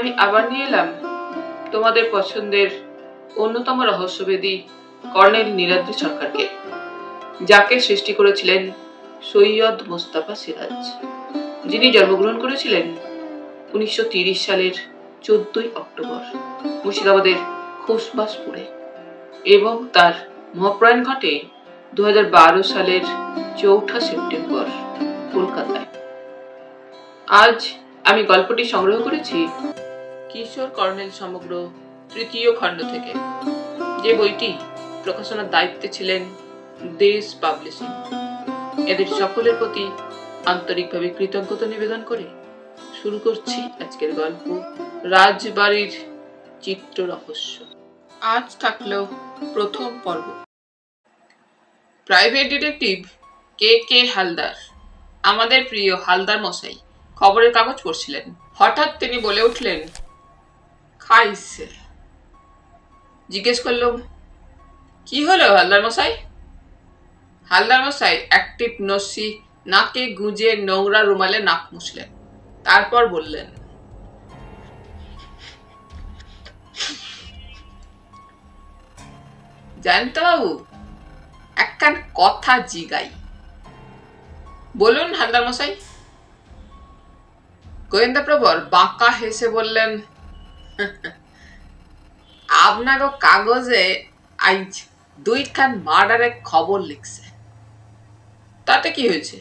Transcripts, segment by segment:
আমি আবার নিয়ে এলাম তোমাদের পছন্দের অন্যতম রহস্যভেদী কর্নেল নীলাদ্রি সরকারকে, যাকে সৃষ্টি করেছিলেন সৈয়দ মোস্তফা সিরাজ, যিনি জন্মগ্রহণ করেছিলেন 1930 সালের 14ই অক্টোবর মুর্শিদাবাদের খোসবাসপুরে এবং তার মহাপ্রয়াণ ঘটে 2012 সালের 4 সেপ্টেম্বর কলকাতায়। আজ আমি গল্পটি সংগ্রহ করেছি কিশোর কর্নেল সমগ্র 3য় খণ্ড থেকে, যে বইটি প্রকাশনার দায়িত্বে ছিলেন দেশ পাবলিশিং। এদের সকলের প্রতি আন্তরিকভাবে কৃতজ্ঞতা নিবেদন করে শুরু করছি আজকের গল্প, রাজবাড়ির চিত্র রহস্য। আজ থাকলো প্রথম পর্ব। প্রাইভেট ডিটেকটিভ কে হালদার, আমাদের প্রিয় হালদার মশাই, খবরের কাগজ পড়ছিলেন। হঠাৎ তিনি বলে উঠলেন, খাইছে। জিজ্ঞেস করলাম, কি হলো হালদার মশাই? হালদার মশাই অ্যাক্টিভ নস্যি নাকে গুঁজে নোংরা রুমালে নাক মুছলেন। তারপর বললেন, জানতো বাবু, একখান কথা জিগাই। বলুন হালদার মশাই। গোয়েন্দা প্রবর বাঁকা হেসে বললেন, আপনাকে কাগজে আজ 2খান মার্ডারের খবর লিখছে। তাতে কি হয়েছে?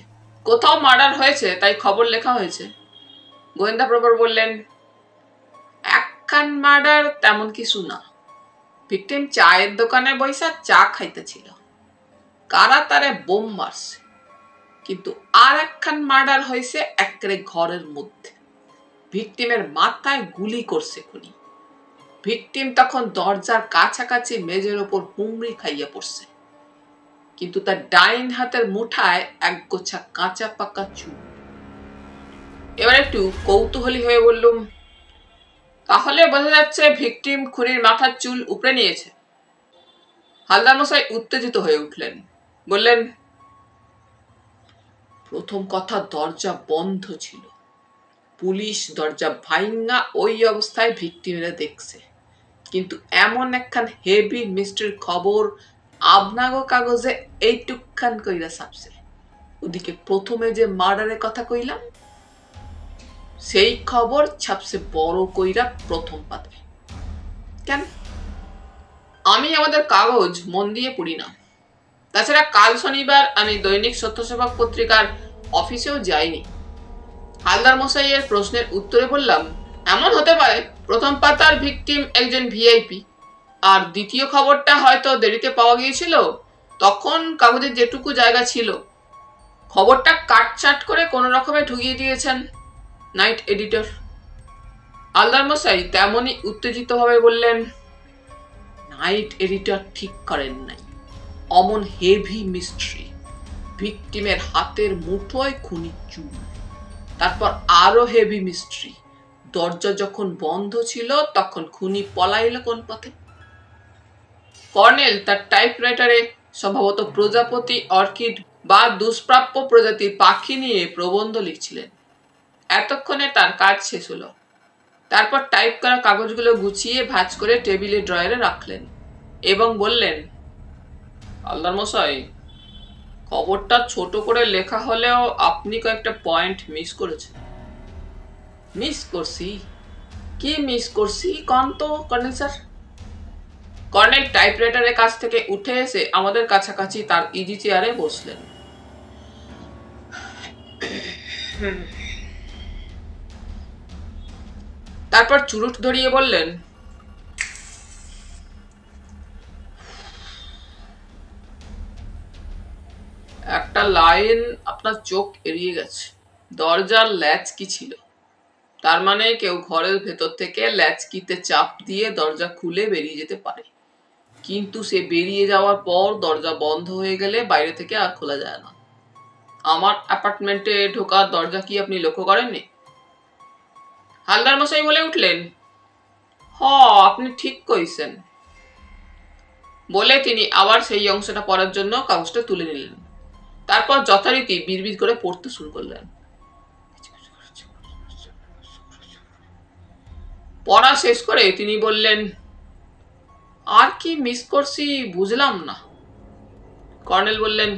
কোথাও মার্ডার হয়েছে তাই খবর লেখা হয়েছে। গোয়েন্দা প্রবর বললেন, একখান মার্ডার তেমন কিছু না। ভিকটিম চায়ের দোকানে বৈশা চা খাইতেছিল, কারা তারে বোম মারছে। কিন্তু আর একখান মার্ডার হয়েছে একেবারে ঘরের মধ্যে। ভিকটিমের মাথায় গুলি করছে খুনি। ভিকটিম তখন দরজার কাছাকাছি মেঝের ওপর হুমড়ি খাইয়া পড়ছে, কিন্তু তার ডাইন হাতের মুঠায় একগোছা কাঁচা পাকা চুল। এবার একটু কৌতূহলী হয়ে বললুম, তাহলে বোঝা যাচ্ছে ভিকটিম খুনির মাথার চুল উপড়ে নিয়েছে। হালদার মশাই উত্তেজিত হয়ে উঠলেন, বললেন, প্রথম কথা, দরজা বন্ধ ছিল। পুলিশ দরজা ভাইঙ্গা ওই অবস্থায় ভিকটিমেরা দেখছে। কিন্তু এমন একখান হেভি মিস্ট্রির খবর আপনাগো কাগজে এইটুকখান কইরা ছাপছে। ওদিকে প্রথমে যে মার্ডারের কথা কইলাম, সেই খবর ছাপছে বড় কইরা প্রথম পাতায়। কেন? আমি আমাদের কাগজ মন দিয়ে পড়ি না। তাছাড়া কাল শনিবার আমি দৈনিক সত্যসেবক পত্রিকার অফিসেও যাইনি। হালদার মশাইয়ের প্রশ্নের উত্তরে বললাম, এমন হতে পারে প্রথম পাতার ভিকটিম একজন ভিআইপি, আর দ্বিতীয় খবরটা হয়তো দেরিতে পাওয়া গিয়েছিল। তখন কাগজের যেটুকু জায়গা ছিল, খবরটা কাটছাট করে কোনো রকমে ঢুকিয়ে দিয়েছেন নাইট এডিটর। হালদার মশাই তেমনই উত্তেজিত ভাবে বললেন, নাইট এডিটর ঠিক করেন নাই। অমন হেভি মিস্ট্রি, ভিকটিমের হাতের মুঠোয় খুনির চুল। তারপর আরো হেভি মিস্ট্রি, দরজা যখন বন্ধ ছিল তখন খুনি পলাইল কোন পথে। কর্নেল তার টাইপরাইটারে সম্ভবত প্রজাপতি, অর্কিড বা দুষ্প্রাপ্য প্রজাতির পাখি নিয়ে প্রবন্ধ লিখছিলেন। এতক্ষণে তার কাজ শেষ হলো। তারপর টাইপ করা কাগজগুলো গুছিয়ে ভাঁজ করে টেবিলে ড্রয়ারে রাখলেন এবং বললেন, হালদার মশাই, খবরটা ছোট করে লেখা হলেও আপনি কয়েকটা পয়েন্ট মিস করেছেন। মিস করছি? কি মিস করছি কন তো কর্নেল স্যার? কর্নেল টাইপরাইটারের কাছ থেকে উঠে এসে আমাদের কাছাকাছি তার ইজি চেয়ারে বসলেন। তারপর চুরুট ধরিয়ে বললেন, একটা লাইন আপনার চোখ এড়িয়ে গেছে। দরজার ল্যাচ কি ছিল, তার মানে কেউ ঘরের ভেতর থেকে ল্যাচকিতে চাপ দিয়ে দরজা খুলে বেরিয়ে যেতে পারে, কিন্তু সে বেরিয়ে যাওয়ার পর দরজা বন্ধ হয়ে গেলে বাইরে থেকে আর খোলা যায় না। আমার অ্যাপার্টমেন্টে ঢোকার দরজা কি আপনি লক্ষ্য করেননি? হালদার মশাই বলে উঠলেন, আপনি ঠিক কইছেন। বলে তিনি আবার সেই অংশটা পড়ার জন্য কাগজটা তুলে নিলেন। তারপর যথারীতি বিড়বিড় করে পড়তে শুরু করলেন। পড়া শেষ করে তিনি বললেন, আর কি মিস করছি বুঝলাম না। কর্নেল বললেন,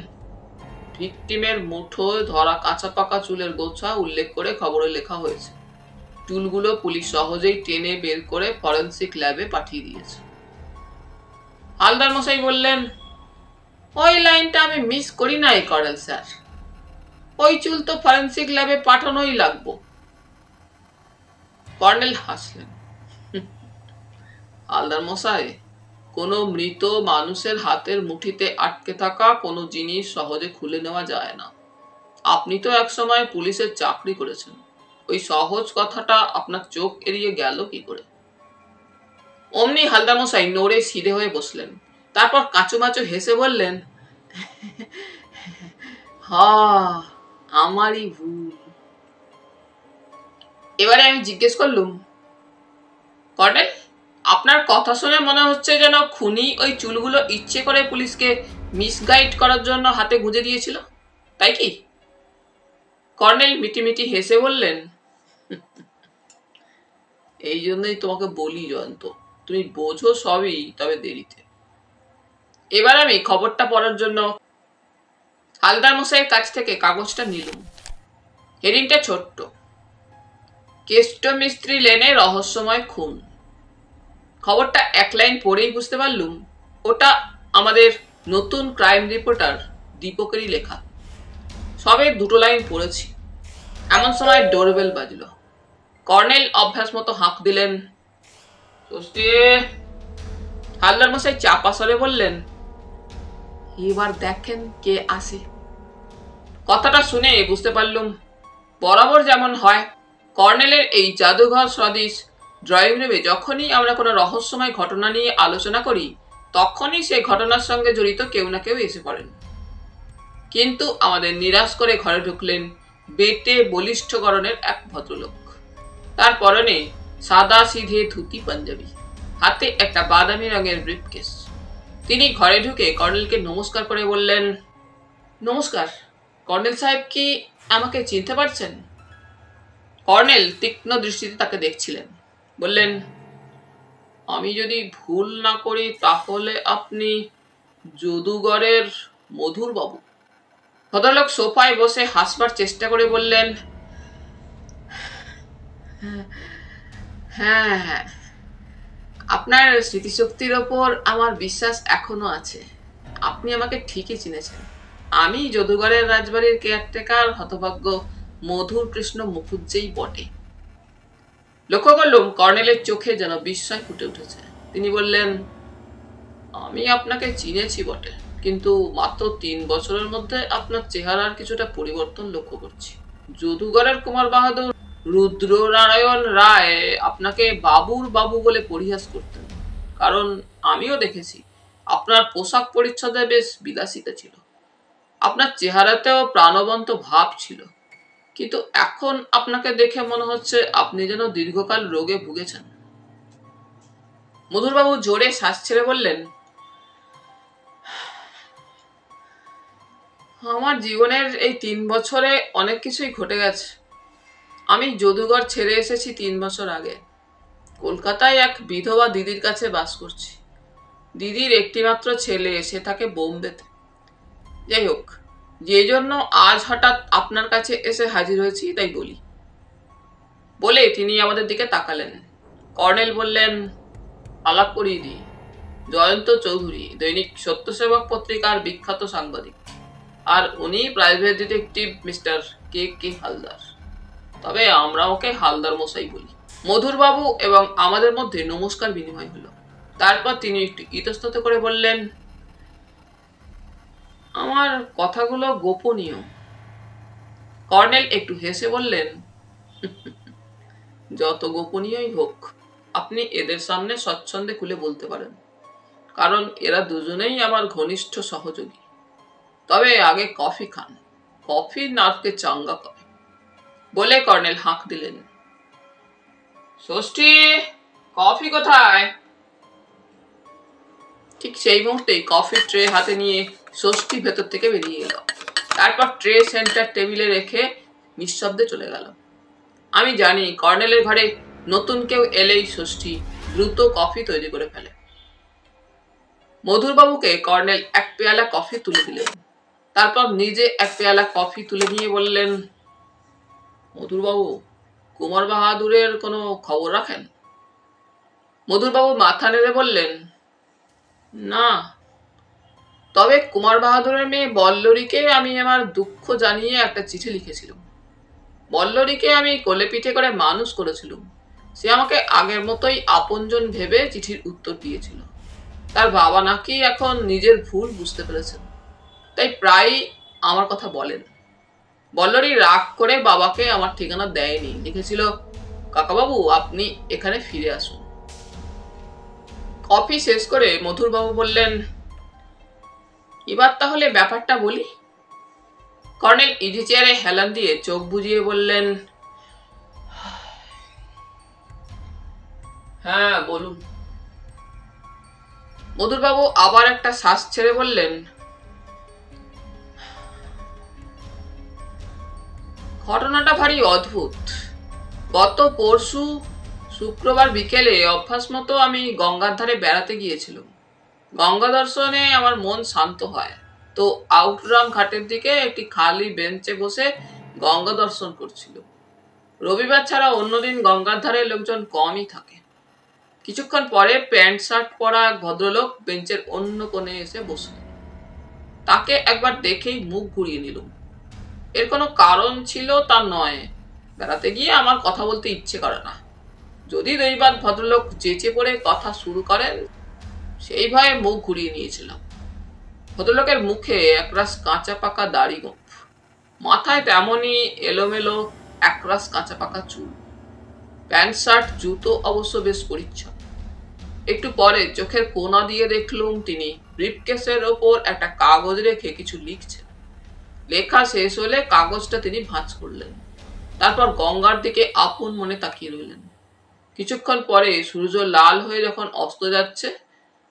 ভিকটিমের মুঠোয় ধরা কাঁচা পাকা চুলের গোছা উল্লেখ করে খবরে লেখা হয়েছে। চুলগুলো পুলিশ সহজেই টেনে বের করে ফরেন্সিক ল্যাবে পাঠিয়ে দিয়েছে। হালদার মশাই বললেন, ওই লাইনটা আমি মিস করি নাই কর্নেল স্যার, ওই চুল তো ফরেন্সিক ল্যাবে পাঠানোই লাগবো। কর্নেল হাসলেন। হালদার মশাই, কোনো মৃত মানুষের হাতের মুঠিতে আটকে থাকা কোনো জিনিস সহজে খুলে নেওয়া যায় না। আপনি তো একসময় পুলিশের চাকরি করেছেন, ওই সহজ কথাটা আপনার চোখ এড়িয়ে গেল কি করে? অমনি হালদার মশাই নড়ে সিধে হয়ে বসলেন। তারপর কাঁচুমাচু হেসে বললেন, আমারই ভুল। এবারে আমি জিজ্ঞেস করলুম, কর্নেল, আপনার কথা শুনে মনে হচ্ছে যেন খুনি ওই চুলগুলো ইচ্ছে করে পুলিশকে মিসগাইড করার জন্য হাতে গুঁজে দিয়েছিল, তাই কি? কর্নেল মিটিমিটি হেসে বললেন, এই জন্যই তোমাকে বলি জয়ন্ত, তুমি বোঝো সবই, তবে দেরিতে। এবার আমি খবরটা পড়ার জন্য হালদার মশাইয়ের কাছ থেকে কাগজটা নিলুম। হেডিংটা ছোট্ট, কেষ্ট মিস্ত্রি লেনে রহস্যময় খুন। খবরটা এক লাইন পড়েই বুঝতে পারলুম ওটা আমাদের নতুন ক্রাইম রিপোর্টার দীপকেরই লেখা। সবে 2 লাইন পড়েছি, এমন সময় ডোরবেল বাজলো। কর্নেল অভ্যাস মতো হাঁক দিলেন, ষষ্ঠী। হালদার মশাই চাপা স্বরে বললেন, এবার দেখেন কে আসে। কথাটা শুনে বুঝতে পারলুম বরাবর যেমন হয়, কর্নেলের এই জাদুঘর সদৃশ ড্রয়িং রুমে যখনই আমরা কোনো রহস্যময় ঘটনা নিয়ে আলোচনা করি, তখনই সেই ঘটনার সঙ্গে জড়িত কেউ না কেউ এসে পড়েন। কিন্তু আমাদের নিরাশ করে ঘরে ঢুকলেন বেটে বলিষ্ঠকরণের এক ভদ্রলোক। তার পরনে সাদা সিধে ধুতি পাঞ্জাবি, হাতে একটা বাদামি রঙের ব্রিফকেস। তিনি ঘরে ঢুকে কর্নেলকে নমস্কার করে বললেন, নমস্কার, কর্নেল সাহেব কি আমাকে চিনতে পারছেন? কর্নেল তীক্ষ্ণ দৃষ্টিতে তাকে দেখছিলেন। বললেন, আমি যদি ভুল না করি তাহলে আপনি যদুগড়ের মধুর বাবু। ভদ্রলোক সোফায় বসে হাসবার চেষ্টা করে বললেন, হ্যাঁ, আপনার স্মৃতিশক্তির ওপর আমার বিশ্বাস এখনো আছে। আপনি আমাকে ঠিকই চিনেছেন। আমি যদুগড়ের রাজবাড়ির কেয়ারটেকার হতভাগ্য মধুর কৃষ্ণ মুখুজ্জেই বটে। লক্ষ্য করলুম কর্নেলের চোখে যেন বিস্ময় ফুটে উঠেছে। তিনি বললেন, আমি আপনাকে চিনেছি বটে, কিন্তু মাত্র 3 বছরের মধ্যে আপনার চেহারার কিছুটা পরিবর্তন লক্ষ্য করছি। যদুগড়ের কুমার বাহাদুর রুদ্রনারায়ণ রায় আপনাকে বাবুর বাবু বলে পরিহাস করতেন, কারণ আমিও দেখেছি আপনার পোশাক পরিচ্ছদে বেশ বিলাসিতা ছিল, আপনার চেহারাতেও প্রাণবন্ত ভাব ছিল। কিন্তু এখন আপনাকে দেখে মনে হচ্ছে আপনি যেন দীর্ঘকাল রোগে ভুগেছেন। মধুরবাবু জোরে শ্বাস ছেড়ে বললেন, আমার জীবনের এই 3 বছরে অনেক কিছুই ঘটে গেছে। আমি যদুগড় ছেড়ে এসেছি 3 বছর আগে। কলকাতায় এক বিধবা দিদির কাছে বাস করছি। দিদির একটিমাত্র ছেলে, সে থাকে বোম্বেতে। যাই হোক, যে জন্য আজ হঠাৎ আপনার কাছে এসে হাজির হয়েছি তাই বলি। বলে তিনি আমাদের দিকে তাকালেন। কর্নেল বললেন, আলাপ করিয়ে দিই, জয়ন্ত চৌধুরী, দৈনিক সত্যসেবক পত্রিকার বিখ্যাত সাংবাদিক, আর উনি প্রাইভেট ডিটেকটিভ মিস্টার কে হালদার। তবে আমরা ওকে হালদার মশাই বলি। মধুরবাবু এবং আমাদের মধ্যে নমস্কার বিনিময় হলো। তারপর তিনি একটু ইতস্তত করে বললেন, আমার কথাগুলো গোপনীয়। কর্নেল একটু হেসে বললেন, যত গোপনীয়ই হোক, আপনি এদের সামনে স্বচ্ছন্দে খুলে বলতে পারেন, কারণ এরা দুজনেই আমার ঘনিষ্ঠ সহযোগী। তবে আগে কফি খান, কফি নার্ভকে চাঙ্গা করে। বলে কর্নেল হাঁক দিলেন, ষষ্ঠী, কফি কোথায়? ঠিক সেই মুহূর্তে কফি ট্রে হাতে নিয়ে ষষ্ঠী ভেতর থেকে বেরিয়ে এলো। তারপর ট্রে সেন্টার টেবিলে রেখে নিঃশব্দে চলে গেল। আমি জানি কর্নেলের ঘরে নতুন কেউ এলেই ষষ্ঠী দ্রুত কফি তৈরি করে ফেলে। মধুরবাবুকে কর্নেল এক পেয়ালা কফি তুলে দিলেন, তারপর নিজে এক পেয়ালা কফি তুলে নিয়ে বললেন, মধুরবাবু, কুমার বাহাদুরের কোনো খবর রাখেন? মধুরবাবু মাথা নেড়ে বললেন, না, তবে কুমার বাহাদুরের মেয়ে বল্লরীকে আমি আমার দুঃখ জানিয়ে একটা চিঠি লিখেছিলাম। বল্লরীকে আমি কোলে পিঠে করে মানুষ করেছিলাম। সে আমাকে আগের মতোই আপনজন ভেবে চিঠির উত্তর দিয়েছিল। তার বাবা নাকি এখন নিজের ভুল বুঝতে পেরেছেন, তাই প্রায়ই আমার কথা বলেন। বল্লরী রাগ করে বাবাকে আমার ঠিকানা দেয়নি, লিখেছিল, কাকাবাবু আপনি এখানে ফিরে আসুন। কফি শেষ করে মধুরবাবু বললেন, এবার তাহলে ব্যাপারটা বলি। কর্নেল ইজি চেয়ারে হেলান দিয়ে চোখ বুজিয়ে বললেন, হ্যাঁ বলুন। মধুরবাবু আবার একটা শ্বাস ছেড়ে বললেন, ঘটনাটা ভারী অদ্ভুত। গত পরশু শুক্রবার বিকেলে অভ্যাস মতো আমি গঙ্গার ধারে বেড়াতে গিয়েছিলাম। গঙ্গা দর্শনে আমার মন শান্ত হয়, তো আউটরাম ঘাটের দিকে একটি খালি বেঞ্চে বসে গঙ্গা দর্শন করছিল। রবিবার ছাড়া অন্যদিন গঙ্গার ধারে লোকজন কমই থাকে। কিছুক্ষণ পরে প্যান্ট শার্ট পরা এক ভদ্রলোক বেঞ্চের অন্য কোণে এসে বসলেন। তাকে একবার দেখেই মুখ ঘুরিয়ে নিলাম। এর কোনো কারণ ছিল তা নয়, বেড়াতে গিয়ে আমার কথা বলতে ইচ্ছে করে না। যদি দৈবাত ভদ্রলোক চেঁচে পড়ে কথা শুরু করেন, সেই ভয়ে মুখ ঘুরিয়ে নিয়েছিলাম। ভদ্রলোকের মুখে একরাশ কাঁচা পাকা দাড়ি গোঁফ, মাথায় তেমনই এলোমেলো একরাশ কাঁচা পাকা চুল। প্যান্ট শার্ট জুতো অবশ্য বেশ পরিচ্ছন্ন। একটু পরে চোখের কোনা দিয়ে দেখলুম তিনি ব্রিফকেসের ওপর একটা কাগজ রেখে কিছু লিখছেন। লেখা শেষ হলে কাগজটা তিনি ভাঁজ করলেন, তারপর গঙ্গার দিকে আপন মনে তাকিয়ে রইলেন। কিছুক্ষণ পরে সূর্য লাল হয়ে যখন অস্ত যাচ্ছে,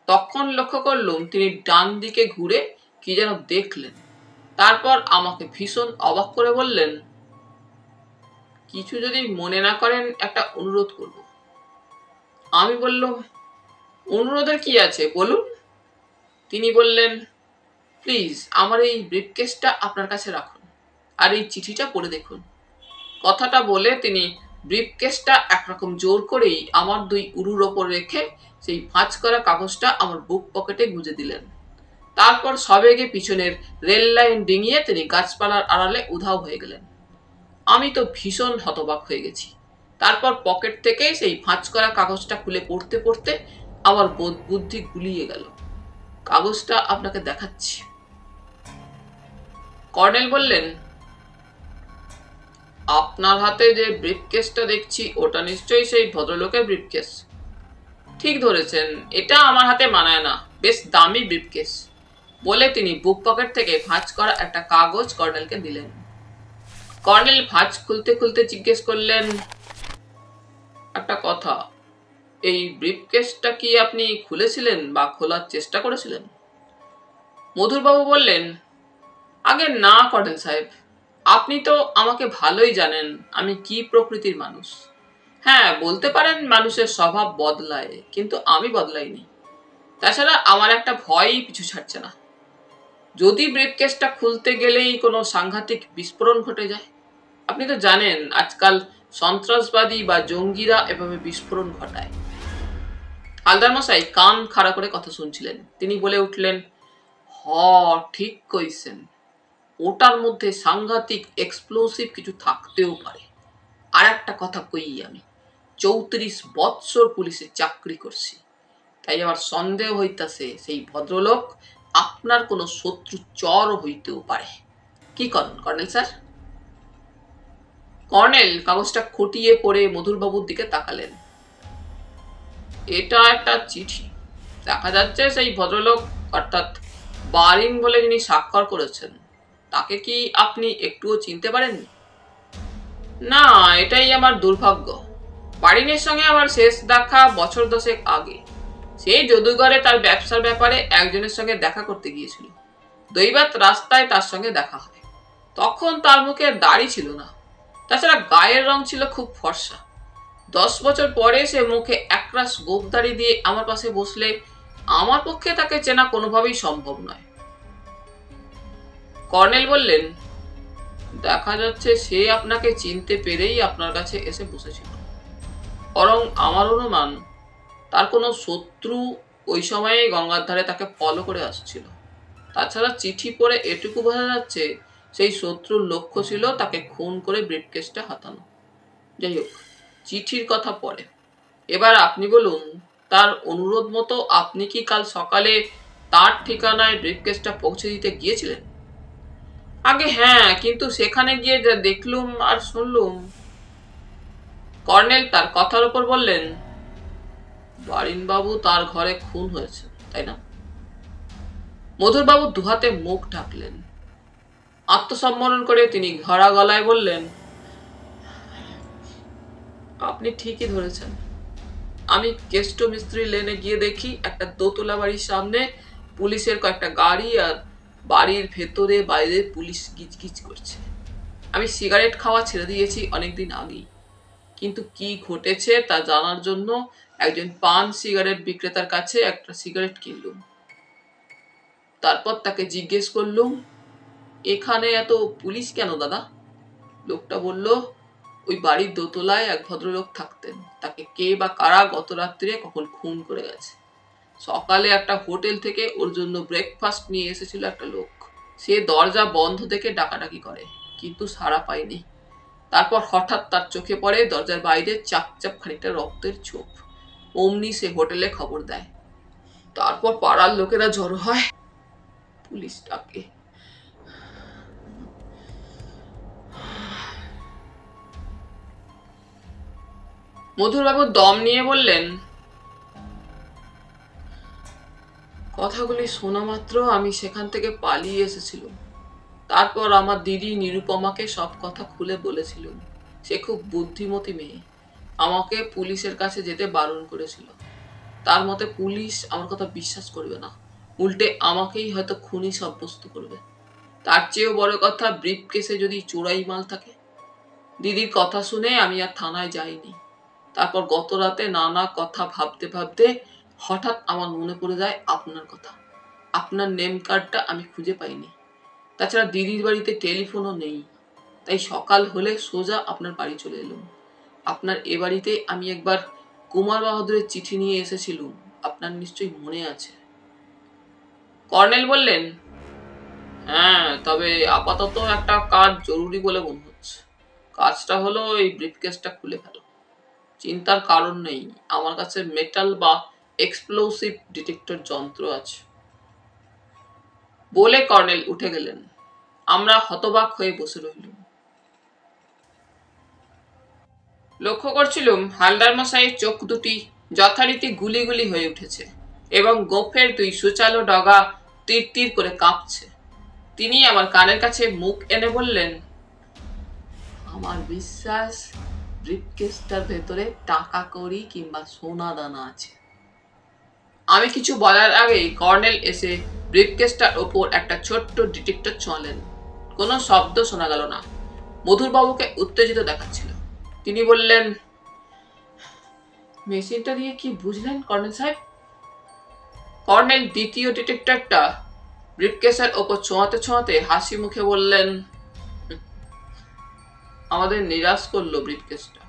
তখন লক্ষ্য করলুম তিনি ডান দিকে ঘুরে কি যেন দেখলেন। তারপর আমাকে ভীষণ অবাক করে বললেন, কিছু যদি মনে না করেন একটা অনুরোধ করব। আমি বললাম, অনুরোধের কি আছে বলুন। তিনি বললেন, প্লিজ আমার এই ব্রিফকেসটা আপনার কাছে রাখুন, আর এই চিঠিটা পড়ে দেখুন। কথাটা বলে তিনি ব্রিফকেসটা একরকম জোর করেই আমার দুই উরুর ওপর রেখে সেই ভাঁজ করা কাগজটা আমার বুক পকেটে গুঁজে দিলেন। তারপর সবেগে পিছনের রেল লাইন ডিঙিয়ে তিনি গাছপালার আড়ালে উধাও হয়ে গেলেন। আমি তো ভীষণ হতবাক হয়ে গেছি। তারপর পকেট থেকে সেই ভাঁজ করা কাগজটা খুলে পড়তে পড়তে আমার বোধ বুদ্ধি গুলিয়ে গেল। কাগজটা আপনাকে দেখাচ্ছি। কর্নেল বললেন, আপনার হাতে যে ব্রিফকেসটা দেখছি ওটা নিশ্চয়ই সেই ভদ্রলোকের ব্রিফকেস। ঠিক ধরেছেন, এটা আমার হাতে মানায় না, বেশ দামি ব্রিফকেস, বলে তিনি বুক পকেট থেকে ভাঁজ করা একটা কাগজ কর্নেলকে দিলেন। কর্নেল ভাঁজ খুলতে খুলতে জিজ্ঞেস করলেন, একটা কথা, এই ব্রিফকেসটা কি আপনি খুলেছিলেন বা খোলার চেষ্টা করেছিলেন? মধুরবাবু বললেন, আগে না কর্নেল সাহেব, আপনি তো আমাকে ভালোই জানেন আমি কি প্রকৃতির মানুষ। হ্যাঁ, বলতে পারেন মানুষের স্বভাব বদলায়, কিন্তু আমি বদলাইনি। তাছাড়া আমার একটা ভয়ই পিছু ছাড়ছে না। যদি ব্রিফকেসটা খুলতে গেলেই কোনো সাংঘাতিক বিস্ফোরণ ঘটে যায়। আপনি তো জানেন আজকাল সন্ত্রাসবাদী বা জঙ্গিরা এভাবে বিস্ফোরণ ঘটায়। হালদার মশাই কান খাড়া করে কথা শুনছিলেন। তিনি বলে উঠলেন, ঠিক কইছেন, ওটার মধ্যে সাংঘাতিক এক্সপ্লোসিভ কিছু থাকতেও পারে। আর একটা কথা কই, আমি 34 বৎসর পুলিশে চাকরি করছি, তাই আমার সন্দেহ হইতাছে সেই ভদ্রলোক আপনার কোনো শত্রু চর হইতেও পারে। কি করেন কর্নেল স্যার? কর্নেল কাগজটা খটিয়ে পড়ে মধুরবাবুর দিকে তাকালেন। এটা একটা চিঠি। দেখা যাচ্ছে সেই ভদ্রলোক অর্থাৎ বারিন বলে যিনি স্বাক্ষর করেছেন, তাকে কি আপনি একটুও চিনতে পারেননি? না, এটাই আমার দুর্ভাগ্য। বারিনের সঙ্গে আমার শেষ দেখা বছর 10 আগে। সেই যদুঘরে তার ব্যবসার ব্যাপারে একজনের সঙ্গে দেখা করতে গিয়েছিল। দৈবাত রাস্তায় তার সঙ্গে দেখা হয়। তখন তার মুখে দাড়ি ছিল না, তাছাড়া গায়ের রং ছিল খুব ফর্সা। 10 বছর পরে সে মুখে একরাশ গোঁফদাড়ি দিয়ে আমার পাশে বসলে আমার পক্ষে তাকে চেনা কোনোভাবেই সম্ভব নয়। কর্নেল বললেন, দেখা যাচ্ছে সে আপনাকে চিনতে পেরেই আপনার কাছে এসে বসেছিল। বরং আমার অনুমান তার কোনো শত্রু ওই সময়ে গঙ্গার ধারে তাকে ফলো করে আসছিল। তাছাড়া চিঠি পড়ে এটুকু বোঝা যাচ্ছে সেই শত্রুর লক্ষ্য ছিল তাকে খুন করে ব্রিফকেসটা হাতানো। যাই হোক, চিঠির কথা পরে। এবার আপনি বলুন, তার অনুরোধ মতো আপনি কি কাল সকালে তার ঠিকানায় ব্রিফকেসটা পৌঁছে দিতে গিয়েছিলেন? আগে হ্যাঁ, কিন্তু সেখানে গিয়ে যা দেখলুম আর শুনলুম। কর্নেল তার কথার উপর বললেন, বারিনবাবু তার ঘরে খুন হয়েছে, তাই না? মধুরবাবু দুহাতে মুখ ঢাকলেন। আত্মসম্বরণ করে তিনি ধরা গলায় বললেন, আপনি ঠিকই ধরেছেন। আমি কেষ্ট মিস্ত্রি লেনে গিয়ে দেখি একটা দোতলা বাড়ির সামনে পুলিশের কয়েকটা গাড়ি, আর বাড়ির ভেতরে বাইরে পুলিশ গিজগিজ করছে। আমি সিগারেট খাওয়া ছেড়ে দিয়েছি অনেকদিন আগেই, কিন্তু কি ঘটেছে তা জানার জন্য একজন পান সিগারেট বিক্রেতার কাছে একটা সিগারেট কিনলুম। তারপর তাকে জিজ্ঞেস করলুম, এখানে এত পুলিশ কেন দাদা? লোকটা বলল, ওই বাড়ির দোতলায় এক ভদ্রলোক থাকতেন, তাকে কে বা কারা গত রাত্রে কখন খুন করে গেছে। সকালে একটা হোটেল থেকে ওর জন্য ব্রেকফাস্ট নিয়ে এসেছিল একটা লোক। সে দরজা বন্ধ দেখে ডাকাডাকি করে, কিন্তু সাড়া পায়নি। তারপর হঠাৎ তার চোখে পড়ে দরজার বাইরে চাপ চাপ খানিকটা রক্তের ছোপ। অমনি সে হোটেলে খবর দেয়। তারপর পাড়ার লোকেরা জড়ো হয়, পুলিশ ডাকে। মধুরবাবু দম নিয়ে বললেন, কথাগুলি শোনা মাত্র আমি সেখান থেকে পালিয়ে এসেছিলাম। তারপর আমার দিদি নিরুপমাকে সব কথা খুলে বলেছিল। সে খুব বুদ্ধিমতী মেয়ে, আমাকে পুলিশের কাছে যেতে বারণ করেছিল। তার মতে পুলিশ আমার কথা বিশ্বাস করবে না, উল্টে আমাকেই হয়তো খুনি সাব্যস্ত করবে। তার চেয়েও বড় কথা, ব্রিফকেসে যদি চোরাই মাল থাকে। দিদির কথা শুনে আমি আর থানায় যাইনি। তারপর গত রাতে নানা কথা ভাবতে ভাবতে হঠাৎ আমার মনে পড়ে যায় আপনার কথা। আপনার নেম কার্ডটা আমি খুঁজে পাইনি। তাছাড়া দিদির বাড়িতে টেলিফোনও নেই। তাই সকাল হলে সোজা আপনার বাড়ি চলে এলুম। আপনার এ বাড়িতে আমি একবার কুমার বাহাদুরের চিঠি নিয়ে এসেছিলুম, আপনার নিশ্চয়ই মনে আছে। কর্নেল বললেন, হ্যাঁ, তবে আপাতত একটা কাজ জরুরি বলে মনে হচ্ছে। কাজটা হলো এই ব্রিফকেসটা খুলে ফেলো। চিন্তার কারণ নেই, আমার কাছে মেটাল বা এক্সপ্লোসিভ ডিটেক্টর যন্ত্র আছে। বলে কর্নেল উঠে গেলেন। আমরা হতবাক হয়ে বসে রইলুম। লক্ষ্য করছিলুম হালদার মশাইয়ের চোখ দুটি যথারীতি গুলি গুলি হয়ে উঠেছে এবং গোফের দুই সুচালো ডগা তীর তীর করে কাঁপছে। তিনি আমার কানের কাছে মুখ এনে বললেন, আমার বিশ্বাস ব্রিফকেসটার ভেতরে টাকা কড়ি কিংবা সোনা দানা আছে। আমি কিছু বলার আগেই কর্নেল এসে ব্রিফকেসটার ওপর একটা ছোট্ট ডিটেক্টর ছোঁয়ালেন। কোনো শব্দ শোনা গেল না। মধুরবাবুকে উত্তেজিত দেখাচ্ছিল। তিনি বললেন, মেশিনটা দিয়ে কি বুঝলেন কর্নেল সাহেব? কর্নেল দ্বিতীয় ডিটেক্টরটা ব্রিফকেসের ওপর ছোঁয়াতে ছোঁয়াতে হাসি মুখে বললেন, আমাদের নিরাশ করলো ব্রিফকেসটা।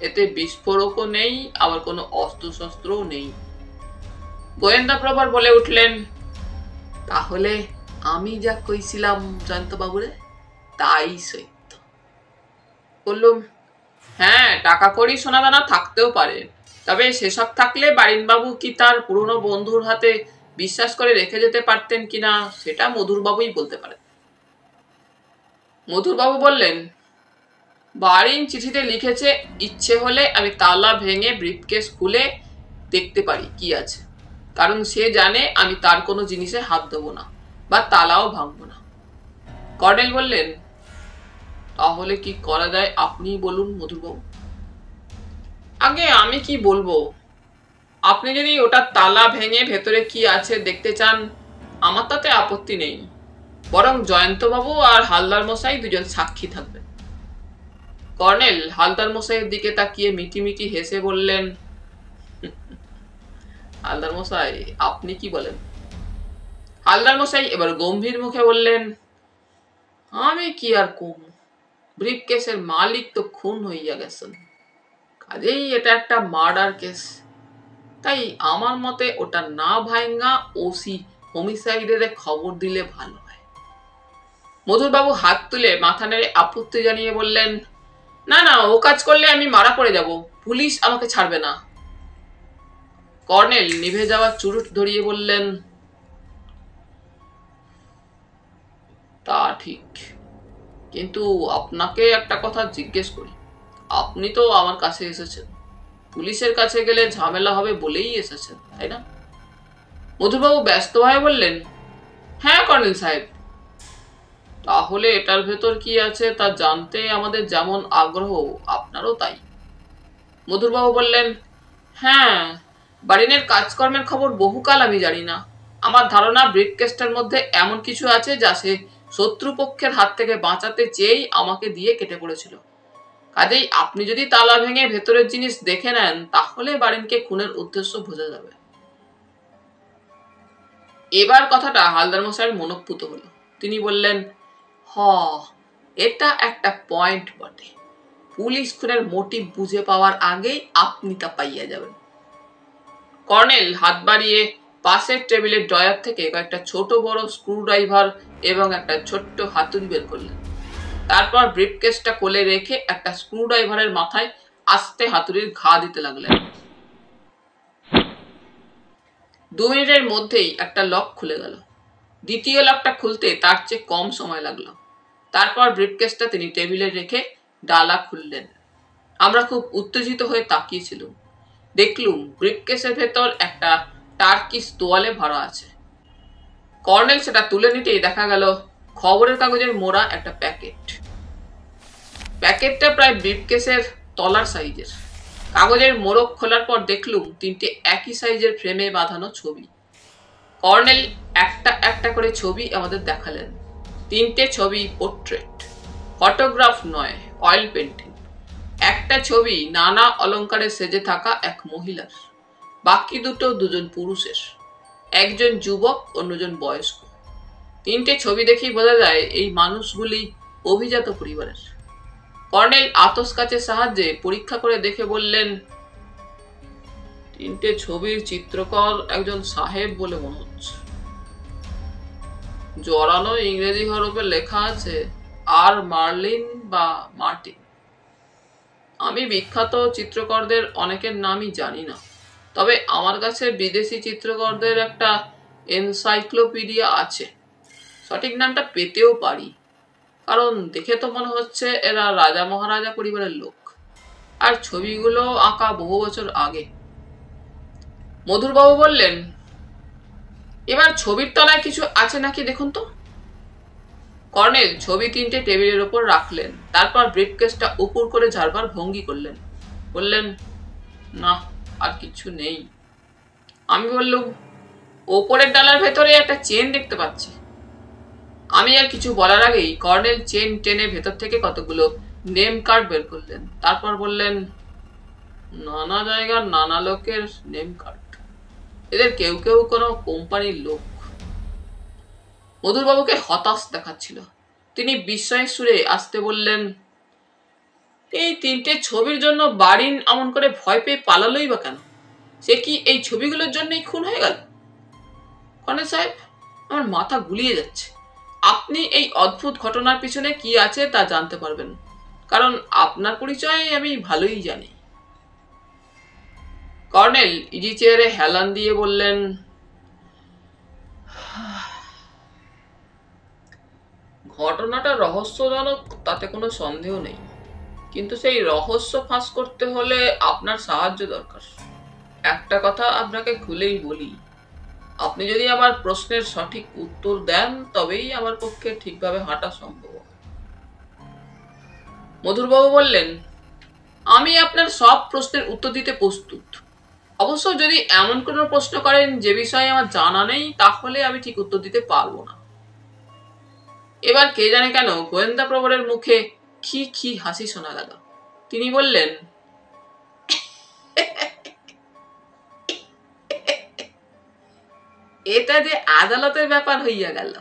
এতে বিস্ফোরকও নেই, আবার কোনো অস্ত্রশস্ত্রও নেই। গোয়েন্দা প্রভার বলে উঠলেন, তাহলে আমি যা কইছিলাম জয়ন্তবাবুরে তাই সত্য। বললুম, হ্যাঁ, টাকা কড়ি সোনা দানা থাকতেও পারে, তবে সেসব থাকলে বারিনবাবু কি তার পুরনো বন্ধুর হাতে বিশ্বাস করে রেখে যেতে পারতেন কিনা সেটা মধুরবাবুই বলতে পারেন। মধুরবাবু বললেন, বারিন চিঠিতে লিখেছে, ইচ্ছে হলে আমি তালা ভেঙে ব্রিফকেস খুলে দেখতে পারি কি আছে, কারণ সে জানে আমি তার কোনো জিনিসে হাত দেবো না বা তালাও ভাঙবো না। কর্নেল বললেন, তাহলে কি করা যায় আপনি বলুন মধুরবাবু। আগে আমি কি বলবো, আপনি যদি ওটা তালা ভেঙে ভেতরে কি আছে দেখতে চান, আমার তাতে আপত্তি নেই। বরং জয়ন্তবাবু আর হালদার মশাই দুজন সাক্ষী থাকবেন। কর্নেল হালদার মশাইয়ের দিকে তাকিয়ে মিটিমিটি হেসে বললেন, হালদার মশাই আপনি কি বলেন? হালদার মশাই এবার গম্ভীর মুখে বললেন, আমি কি আর কম, ব্রিফকেসের মালিক তো খুন হইয়া গেছেন, কাজেই এটা একটা মার্ডার কেস। তাই আমার মতে ওটা না ভাঙ্গা ওসি হোমিসাইডের খবর দিলে ভালো হয়। মধুরবাবু হাত তুলে মাথা নেড়ে আপত্তি জানিয়ে বললেন, না না, ও কাজ করলে আমি মারা পড়ে যাব, পুলিশ আমাকে ছাড়বে না। কর্নেল নিভে যাওয়া চুরুট ধরিয়ে বললেন, তা ঠিক, কিন্তু আপনাকে একটা কথা জিজ্ঞেস করি, আপনি তো আমার কাছে এসেছেন, পুলিশের কাছে গেলে ঝামেলা হবে বলেই এসেছেন, তাই না? মধুরবাবু ব্যস্ত হয়ে বললেন, হ্যাঁ কর্নেল সাহেব। তাহলে এটার ভেতর কি আছে তা জানতে আমাদের যেমন আগ্রহ আপনারও তাই। মধুরবাবু বললেন, হ্যাঁ, বাড়িনের কাজকর্মের খবর বহুকাল আমি জানি না। আমার ধারণা ব্রিফকেসটার মধ্যে এমন কিছু আছে যা সে শত্রুপক্ষের হাত থেকে বাঁচাতে চেয়েই আমাকে দিয়ে কেটে পড়েছিল। কাজেই আপনি যদি তালা ভেঙে ভেতরের জিনিস দেখে নেন তাহলে বাড়িনকে খুনের উদ্দেশ্য বোঝা যাবে। এবার কথাটা হালদার মশাইয়ের মনঃপুত হলো। তিনি বললেন, হ, এটা একটা পয়েন্ট বটে। পুলিশ খুনের মোটিভ বুঝে পাওয়ার আগেই আপনি তা পাইয়া যাবেন। কর্নেল হাত বাড়িয়ে পাশের টেবিলের ড্রয়ার থেকে কয়েকটা ছোট বড় স্ক্রুড্রাইভার এবং একটা ছোট্ট হাতুড়ি বের করলেন। তারপর ব্রিফকেসটা কোলে রেখে একটা স্ক্রুড্রাইভারের মাথায় আস্তে হাতুড়ির ঘা দিতে লাগলেন। 2 মিনিটের মধ্যেই একটা লক খুলে গেল। দ্বিতীয় লকটা খুলতে তার চেয়ে কম সময় লাগলো। তারপর ব্রিফকেসটা তিনি টেবিলে রেখে ডালা খুললেন। আমরা খুব উত্তেজিত হয়ে তাকিয়েছিলাম। দেখলুম ব্রিফকেসের ভেতর একটা টার্কিশ তোয়ালে ভরা আছে। কর্নেল সেটা তুলে নিতেই দেখা গেল খবরের কাগজের মোড়া একটা প্যাকেট। প্যাকেটটা প্রায় ব্রিফকেসের তলার সাইজের। কাগজের মোড়ক খোলার পর দেখলুম 3টে একই সাইজের ফ্রেমে বাঁধানো ছবি। কর্নেল একটা একটা করে ছবি আমাদের দেখালেন। 3টে ছবি পোর্ট্রেট, ফটোগ্রাফ নয়, অয়েল পেন্টিং। একটা ছবি নানা অলংকারে সেজে থাকা এক মহিলার, বাকি দুটো দুজন পুরুষের, একজন যুবক অন্যজন বয়স্ক। 3টে ছবি দেখেই বোঝা যায় এই মানুষগুলি অভিজাত পরিবারের। কর্নেল আতস কাচের সাহায্যে পরীক্ষা করে দেখে বললেন, 3টে ছবির চিত্রকর একজন সাহেব বলে মনে হচ্ছে। জড়ানো ইংরেজি হরফে লেখা আছে আর মার্লিন বা মার্টিন। আমি বিখ্যাত চিত্রকরদের অনেকের নামই জানি না, তবে আমার কাছে বিদেশি চিত্রকরদের একটা এনসাইক্লোপিডিয়া আছে। সঠিক নামটা পেতেও পারি, কারণ দেখে তো মনে হচ্ছে এরা রাজা মহারাজা পরিবারের লোক, আর ছবিগুলো আঁকা বহু বছর আগে। মধুরবাবু বললেন, এবার ছবির তলায় কিছু আছে নাকি দেখুন তো। কর্নেল ছবি 3টে টেবিলের ওপর রাখলেন, তারপর ব্রিফকেসটা উপর করে ঝাড়বার ভঙ্গি করলেন। বললেন, না, আর কিছু নেই। আমি বললুম, ওপরের ডালার ভেতরে একটা চেন দেখতে পাচ্ছি। আমি আর কিছু বলার আগেই কর্নেল চেন টেনে ভেতর থেকে কতগুলো নেম কার্ড বের করলেন। তারপর বললেন, নানা জায়গার নানা লোকের নেম কার্ড, এদের কেউ কেউ কোনো কোম্পানির লোক। মধুরবাবুকে হতাশ দেখাচ্ছিল। তিনি বিস্ময়ের সুরে আসতে বললেন, এই 3টে ছবির জন্য বাড়িন এমন করে ভয় পেয়ে পালালোই বা কেন? সে কি এই ছবিগুলোর জন্যই খুন হয়ে গেল? কর্নেল সাহেব, আমার মাথা গুলিয়ে যাচ্ছে। আপনি এই অদ্ভুত ঘটনার পিছনে কি আছে তা জানতে পারবেন, কারণ আপনার পরিচয় আমি ভালোই জানি। কর্নেল ইজি চেয়ারে হেলান দিয়ে বললেন, ঘটনাটা রহস্যজনক তাতে কোনো সন্দেহ নেই, কিন্তু সেই রহস্য ফাঁস করতে হলে আপনার সাহায্য দরকার। একটা কথা আপনাকে খুলেই বলি, আপনি যদি আমার প্রশ্নের সঠিক উত্তর দেন তবেই আমার পক্ষে ঠিকভাবে হাঁটা সম্ভব। মধুরবাবু বললেন, আমি আপনার সব প্রশ্নের উত্তর দিতে প্রস্তুত। অবশ্য যদি এমন কোনো প্রশ্ন করেন যে বিষয়ে আমার জানা নেই, তাহলে আমি ঠিক উত্তর দিতে পারবো না। এবার কে জানে কেন গোয়েন্দা প্রবরের মুখে খি খি হাসি শোনা গেল। তিনি বললেন, এটা যে আদালতের ব্যাপার হইয়া গেল,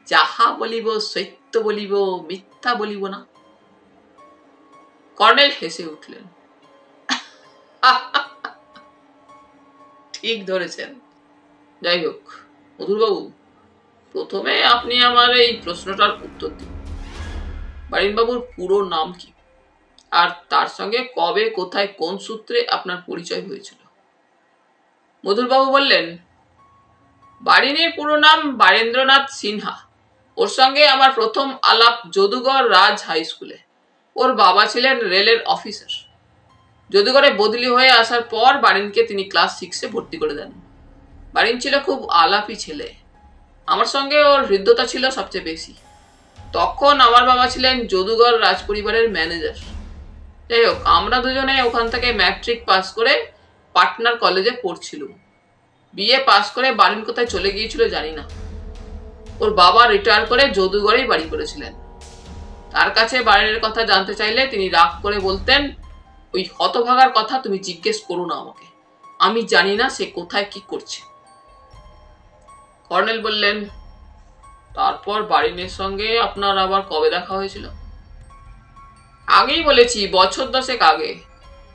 যাহা বলিব সত্য বলিব, মিথ্যা বলিব না। কর্নেল হেসে উঠলেন। ঠিক ধরেছেন। যাই হোক মধুরবাবু, প্রথমে আপনি আমার এই প্রশ্নটার উত্তর দিন। বারিনবাবুর পুরো নাম কি, আর তার সঙ্গে কবে, কোথায়, কোন সূত্রে আপনার পরিচয় হয়েছিল? মধুরবাবু বললেন, বারিনের পুরো নাম বারেন্দ্রনাথ সিনহা। ওর সঙ্গে আমার প্রথম আলাপ যদুগড় রাজ হাই স্কুলে। ওর বাবা ছিলেন রেলের অফিসার। যদুগড়ে বদলি হয়ে আসার পর বারিনকে তিনি ক্লাস 6-এ ভর্তি করে দেন। বারিন ছিল খুব আলাপি ছেলে। আমার সঙ্গে ওর হৃদ্যতা ছিল সবচেয়ে বেশি। তখন আমার বাবা ছিলেন যদুগড় রাজ পরিবারের ম্যানেজার। যাই হোক, আমরা দুজনে ওখান থেকে ম্যাট্রিক পাস করে পাটনার কলেজে পড়ছিলাম। বিএ পাস করে বারিন কোথায় চলে গিয়েছিল জানি না। ওর বাবা রিটায়ার করে যদুগড়েই বাড়ি করেছিলেন। তার কাছে বারিনের কথা জানতে চাইলে তিনি রাগ করে বলতেন, ওই হতভাগার কথা তুমি জিজ্ঞেস করো না আমাকে, আমি জানি না সে কোথায় কি করছে। কর্নেল বললেন, তারপর বারিনের সঙ্গে আপনার আবার কবে দেখা হয়েছিল? আগেই বলেছি, বছর 10 আগে।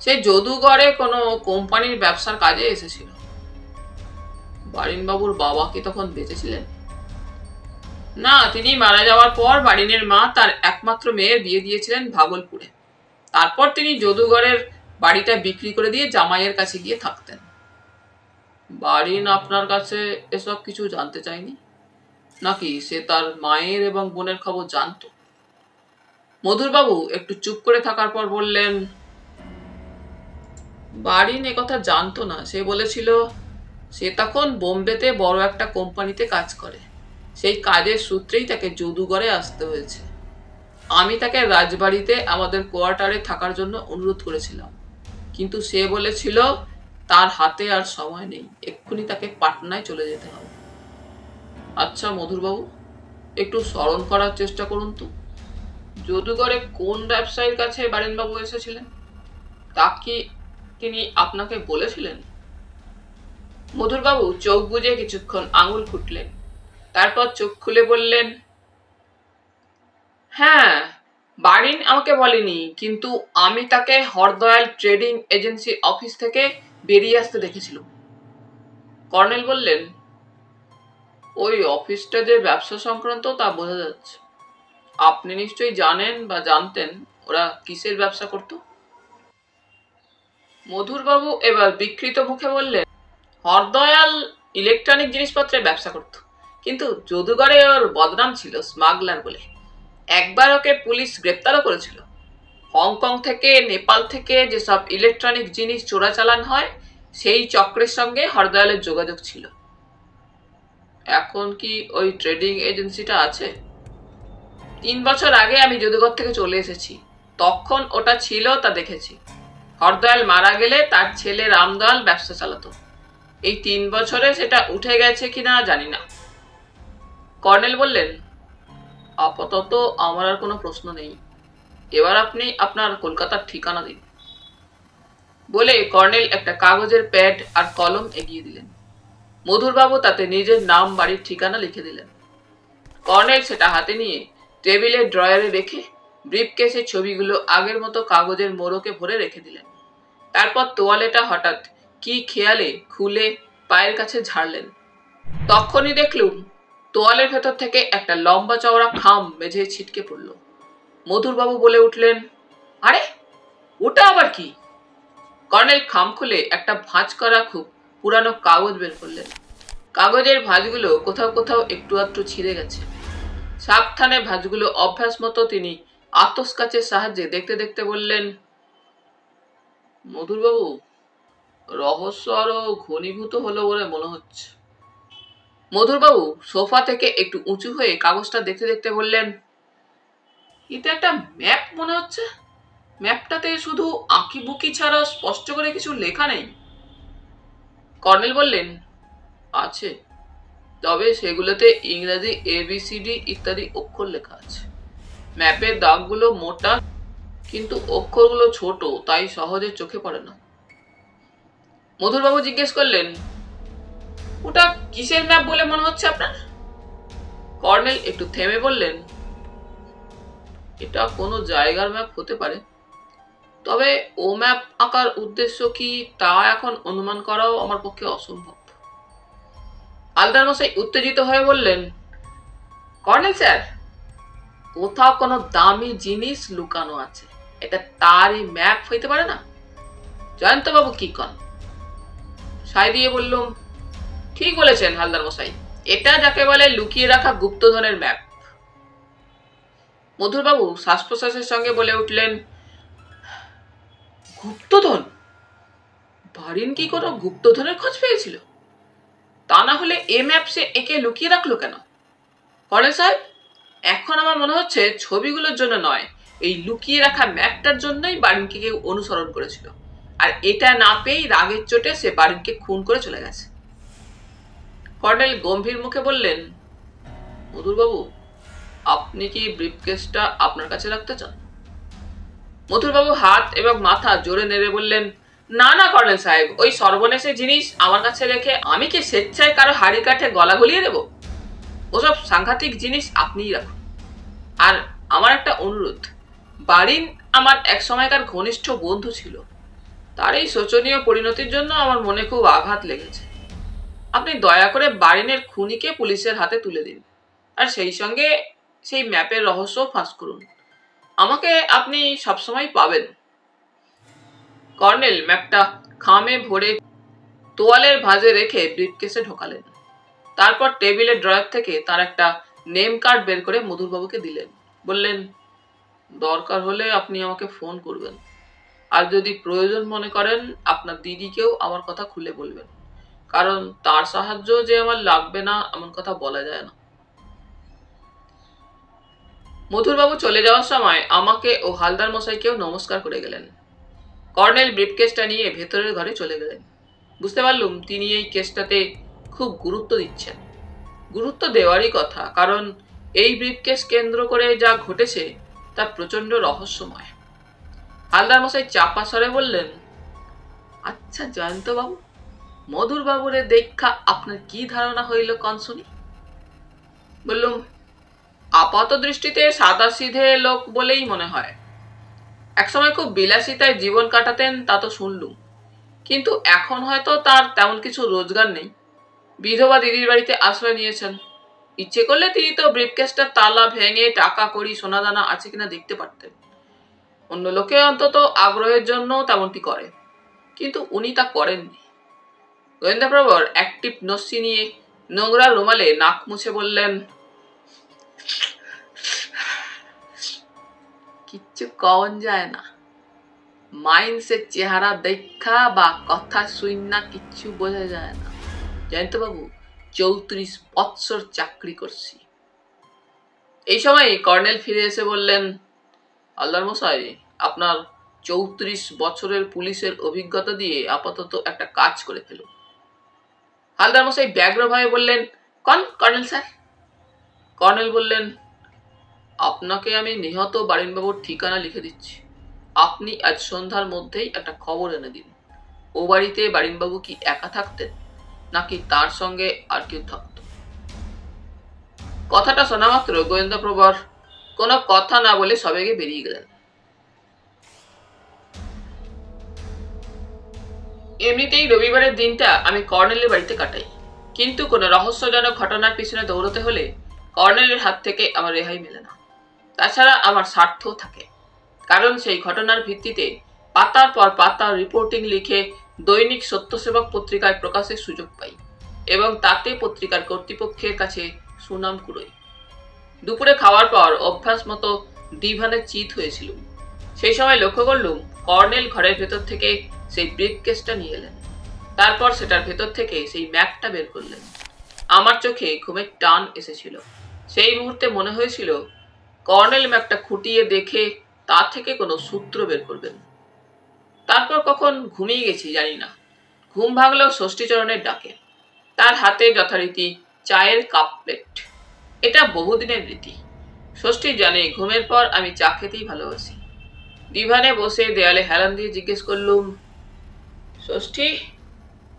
সে যদুগড়ে কোনো কোম্পানির ব্যবসার কাজে এসেছিল। বারিনবাবুর বাবা কি তখন বেঁচে ছিলেন? না, তিনি মারা যাওয়ার পর বারিনের মা তার একমাত্র মেয়ের বিয়ে দিয়েছিলেন ভাগলপুরে। তারপর তিনি যদুগড়ের বাড়িটা বিক্রি করে দিয়ে জামাইয়ের কাছে গিয়ে থাকতেন। বারিন আপনার কাছে এসব কিছু জানতে চায়নি নাকি সে তার মায়ের এবং বোনের খবর জানতো? মধুরবাবু একটু চুপ করে থাকার পর বললেন, বারিন একথা জানতো না। সে বলেছিল সে তখন বোম্বেতে বড় একটা কোম্পানিতে কাজ করে। সেই কাজের সূত্রেই তাকে যদুগড়ে আসতে হয়েছে। আমি তাকে রাজবাড়িতে আমাদের কোয়ার্টারে থাকার জন্য অনুরোধ করেছিলাম, কিন্তু সে বলেছিল তার হাতে আর সময় নেই, এক্ষুনি তাকে পাটনায় চলে যেতে হবে। আচ্ছা মধুরবাবু, একটু স্মরণ করার চেষ্টা করুন তো, যদুগড়ে কোন ব্যবসায়ীর কাছে বারিনবাবু এসেছিলেন? তা কি তিনি আপনাকে বলেছিলেন? মধুরবাবু চোখ বুজে কিছুক্ষণ আঙুল ফুটলেন, তারপর চোখ খুলে বললেন, হ্যাঁ, বারিন আমাকে বলেনি, কিন্তু আমি তাকে হরদয়াল ট্রেডিং এজেন্সি অফিস থেকে বেরিয়ে আসতে দেখেছিলাম। কর্নেল বললেন, ওই অফিসটা যে ব্যবসা সংক্রান্ত তা বোঝা যাচ্ছে। আপনি নিশ্চয়ই জানেন বা জানতেন ওরা কিসের ব্যবসা করত? মধুরবাবু এবার বিকৃত মুখে বললেন, হরদয়াল ইলেকট্রনিক জিনিসপত্রের ব্যবসা করত, কিন্তু যদুগড়ে ওর বদনাম ছিল স্মাগলার বলে। একবার ওকে পুলিশ গ্রেপ্তারও করেছিল। হংকং থেকে, নেপাল থেকে যেসব ইলেকট্রনিক জিনিস চোরাচালান হয়, সেই চক্রের সঙ্গে হরদয়ালের যোগাযোগ ছিল। এখন কি ওই ট্রেডিং এজেন্সিটা আছে? 3 বছর আগে আমি যদুগড় থেকে চলে এসেছি, তখন ওটা ছিল তা দেখেছি। হরদয়াল মারা গেলে তার ছেলে রামদয়াল ব্যবসা চালাতো। এই 3 বছরে সেটা উঠে গেছে কিনা জানি না। কর্নেল বললেন, আপাতত আমার আর কোনো প্রশ্ন নেই, এবার আপনি আপনার কলকাতার ঠিকানা দিন। বলে কর্নেল একটা কাগজের প্যাড আর কলম এগিয়ে দিলেন। মধুরবাবু তাতে নিজের নাম, বাড়ির ঠিকানা লিখে দিলেন। কর্নেল সেটা হাতে নিয়ে টেবিলের ড্রয়ারে রেখে ব্রিফকেসের ছবিগুলো আগের মতো কাগজের মোড়কে ভরে রেখে দিলেন। তারপর তোয়ালেটা হঠাৎ কি খেয়ালে খুলে পায়ের কাছে ঝাড়লেন। তখনই দেখলুম তোয়ালের ভেতর থেকে একটা লম্বা চওড়া খাম মেঝে ছিটকে পড়ল। মধুরবাবু বলে উঠলেন, আরে ওটা আবার কি? কর্নেল খাম খুলে একটা ভাঁজ করা খুব পুরানো কাগজ বের করলেন। কাগজের ভাঁজগুলো কোথাও কোথাও একটু আধটু ছিঁড়ে গেছে। সাবধানে ভাঁজগুলো অভ্যাস মতো তিনি আতস কাচের সাহায্যে দেখতে দেখতে বললেন, মধুরবাবু, রহস্য আরো ঘনীভূত হলো বলে মনে হচ্ছে। মধুরবাবু সোফা থেকে একটু উঁচু হয়ে কাগজটা দেখতে দেখতে বললেন, এটা একটা ম্যাপ মনে হচ্ছে। ম্যাপটাতে শুধু আঁকিবুকি ছাড়া স্পষ্ট করে কিছু লেখা নেই। কর্নেল বললেন, আছে, তবে সেগুলোতে ইংরেজি ABCD ইত্যাদি অক্ষর লেখা আছে। ম্যাপের দাগগুলো মোটা, কিন্তু অক্ষরগুলো ছোট, তাই সহজে চোখে পড়ে না। মধুরবাবু জিজ্ঞেস করলেন, ওটা কিসের ম্যাপ বলে মনে হচ্ছে আপনার? কর্নেল একটু থেমে বললেন, এটা কোনো জায়গার ম্যাপ হতে পারে, তবে ও ম্যাপ আঁকার উদ্দেশ্য কি তা এখন অনুমান করাও আমার পক্ষে অসম্ভব। হালদার মশাই উত্তেজিত হয়ে বললেন, কর্নেল স্যার, কোথাও কোনো দামি জিনিস লুকানো আছে, এটা তারই ম্যাপ হইতে পারে না? জয়ন্তবাবু কি কন? সাই দিয়ে বললুম, ঠিক বলেছেন হালদার মশাই, এটা যাকে বলে লুকিয়ে রাখা গুপ্তধনের ম্যাপ। মধুরবাবু শ্বাস প্রশ্বাসের সঙ্গে বলে উঠলেন, গুপ্তধন? বারিন কি কোনো গুপ্তধনের খোঁজ পেয়েছিল? তা না হলে এ ম্যাপ সে একে লুকিয়ে রাখলো কেন? কর্নেল সাহেব, এখন আমার মনে হচ্ছে ছবিগুলোর জন্য নয়, এই লুকিয়ে রাখা ম্যাপটার জন্যই বারিনকে কেউ অনুসরণ করেছিল, আর এটা না পেয়েই রাগের চোটে সে বারিনকে খুন করে চলে গেছে। কর্নেল গম্ভীর মুখে বললেন, মধুরবাবু, আপনি কি ব্রিফকেসটা আপনার কাছে রাখতে চান? মধুরবাবু হাত এবং মাথা জোরে নেড়ে বললেন, না না কর্নেল সাহেব, ওই সর্বনেশের জিনিস আমার কাছে রেখে আমি কি স্বেচ্ছায় কারো হাড়ি কাঠে গলা গলিয়ে দেব? ওসব সাংঘাতিক জিনিস আপনিই রাখুন। আর আমার একটা অনুরোধ, বারিন আমার এক সময়কার ঘনিষ্ঠ বন্ধু ছিল, তার এই শোচনীয় পরিণতির জন্য আমার মনে খুব আঘাত লেগেছে। আপনি দয়া করে বারিনের খুনিকে পুলিশের হাতে তুলে দিন, আর সেই সঙ্গে সেই ম্যাপের রহস্য ফাঁস করুন। আমাকে আপনি সবসময় পাবেন। কর্নেল ম্যাপটা খামে ভরে তোয়ালের ভাঁজে রেখে ব্রিফকেসে ঢোকালেন। তারপর টেবিলের ড্রয়ার থেকে তার একটা নেম কার্ড বের করে মধুরবাবুকে দিলেন। বললেন, দরকার হলে আপনি আমাকে ফোন করবেন, আর যদি প্রয়োজন মনে করেন আপনার দিদিকেও আমার কথা খুলে বলবেন, কারণ তার সাহায্য যে আমার লাগবে না এমন কথা বলা যায় না। মধুরবাবু চলে যাওয়ার সময় আমাকে ও হালদার মশাইকেও নমস্কার করে গেলেন। কর্নেল ব্রিফকেসটা নিয়ে ভেতরের ঘরে চলে গেলেন। বুঝতে পারলুম তিনি এই কেসটাতে খুব গুরুত্ব দিচ্ছেন। গুরুত্ব দেওয়ারই কথা, কারণ এই ব্রিফকেস কেন্দ্র করে যা ঘটেছে তা প্রচন্ড রহস্যময়। হালদার মশাই চাপা স্বরে বললেন, আচ্ছা জয়ন্তবাবু, মধুরবাবুরে দেখা আপনার কি ধারণা হইল কন শুনি? বললুম, আপাত দৃষ্টিতে সাদা সিধে লোক বলেই মনে হয়। একসময় খুব বিলাসিতায় জীবন কাটাতেন তা তো শুনলুম, কিন্তু এখন হয়তো তার তেমন কিছু রোজগার নেই। বিধবা দিদির বাড়িতে আশ্রয় নিয়েছেন। ইচ্ছে করলে তিনি তো ব্রিফকেসটা তালা ভেঙে টাকা কড়ি সোনাদানা আছে কিনা দেখতে পারতেন। অন্য লোকে অন্তত আগ্রহের জন্য তেমনটি করে, কিন্তু উনি তা করেননি। গোয়েন্দাপ্রবর অ্যাক্টিভ নস্যি নিয়ে নোংরা রুমালে নাক মুছে বললেন, কিচ্ছু কওন যায় না, মাইন্সের চেহারা দেখা বা কথা শুইনা কিচ্ছু বোঝা যায় না। জয়ন্তবাবু, 34 বৎসর চাকরি করছি। এই সময় কর্নেল ফিরে এসে বললেন, হালদার মশাই, আপনার 34 বছরের পুলিশের অভিজ্ঞতা দিয়ে আপাতত একটা কাজ করে ফেলুন। হালদার মশাই ব্যগ্রভাবে বললেন, কর্নেল স্যার? কর্নেল বললেন, আপনাকে আমি নিহত বারিনবাবুর ঠিকানা লিখে দিচ্ছি। আপনি আজ সন্ধ্যার মধ্যেই একটা খবর এনে দিন। ও বাড়িতে বারিনবাবু কি একা থাকতেন, নাকি তার সঙ্গে আর কেউ থাকত? কথাটা শোনা মাত্র গোয়েন্দা প্রবর কোনো কথা না বলে সবেগে বেরিয়ে গেলেন। এমনিতেই রবিবারের দিনটা আমি কর্নেলের বাড়িতে কাটাই, কিন্তু কোনো রহস্যজনক ঘটনার পিছনে দৌড়তে হলে কর্নেলের হাত থেকে আমার রেহাই মেলে না। তাছাড়া আমার স্বার্থ থাকে, কারণ সেই ঘটনার ভিত্তিতে পাতার পর পাতা রিপোর্টিং লিখে দৈনিক সত্যসেবক পত্রিকায় প্রকাশের সুযোগ পাই, এবং তাতে পত্রিকার কর্তৃপক্ষের কাছে সুনাম কুড়োই। দুপুরে খাওয়ার পর অভ্যাস মতো ডিভানে চিত হয়েছিল। সেই সময় লক্ষ্য করলুম কর্নেল ঘরের ভেতর থেকে সেই ব্রিফকেসটা নিয়ে এলেন। তারপর সেটার ভেতর থেকে সেই ম্যাপটা বের করলেন। আমার চোখে ঘুমের টান এসেছিল। সেই মুহূর্তে মনে হয়েছিল কর্নেল ম্যাপটা খুঁটিয়ে দেখে তা থেকে কোনো সূত্র বের করবেন। তারপর কখন ঘুমিয়ে গেছি জানি না। ঘুম ভাঙল ষষ্ঠীচরণের ডাকে। তার হাতে যথারীতি চায়ের কাপ প্লেট। এটা বহুদিনের রীতি। ষষ্ঠী জানে ঘুমের পর আমি চা খেতেই ভালোবাসি। ডিভানে বসে দেয়ালে হেলান দিয়ে জিজ্ঞেস করলুম, ষষ্ঠী,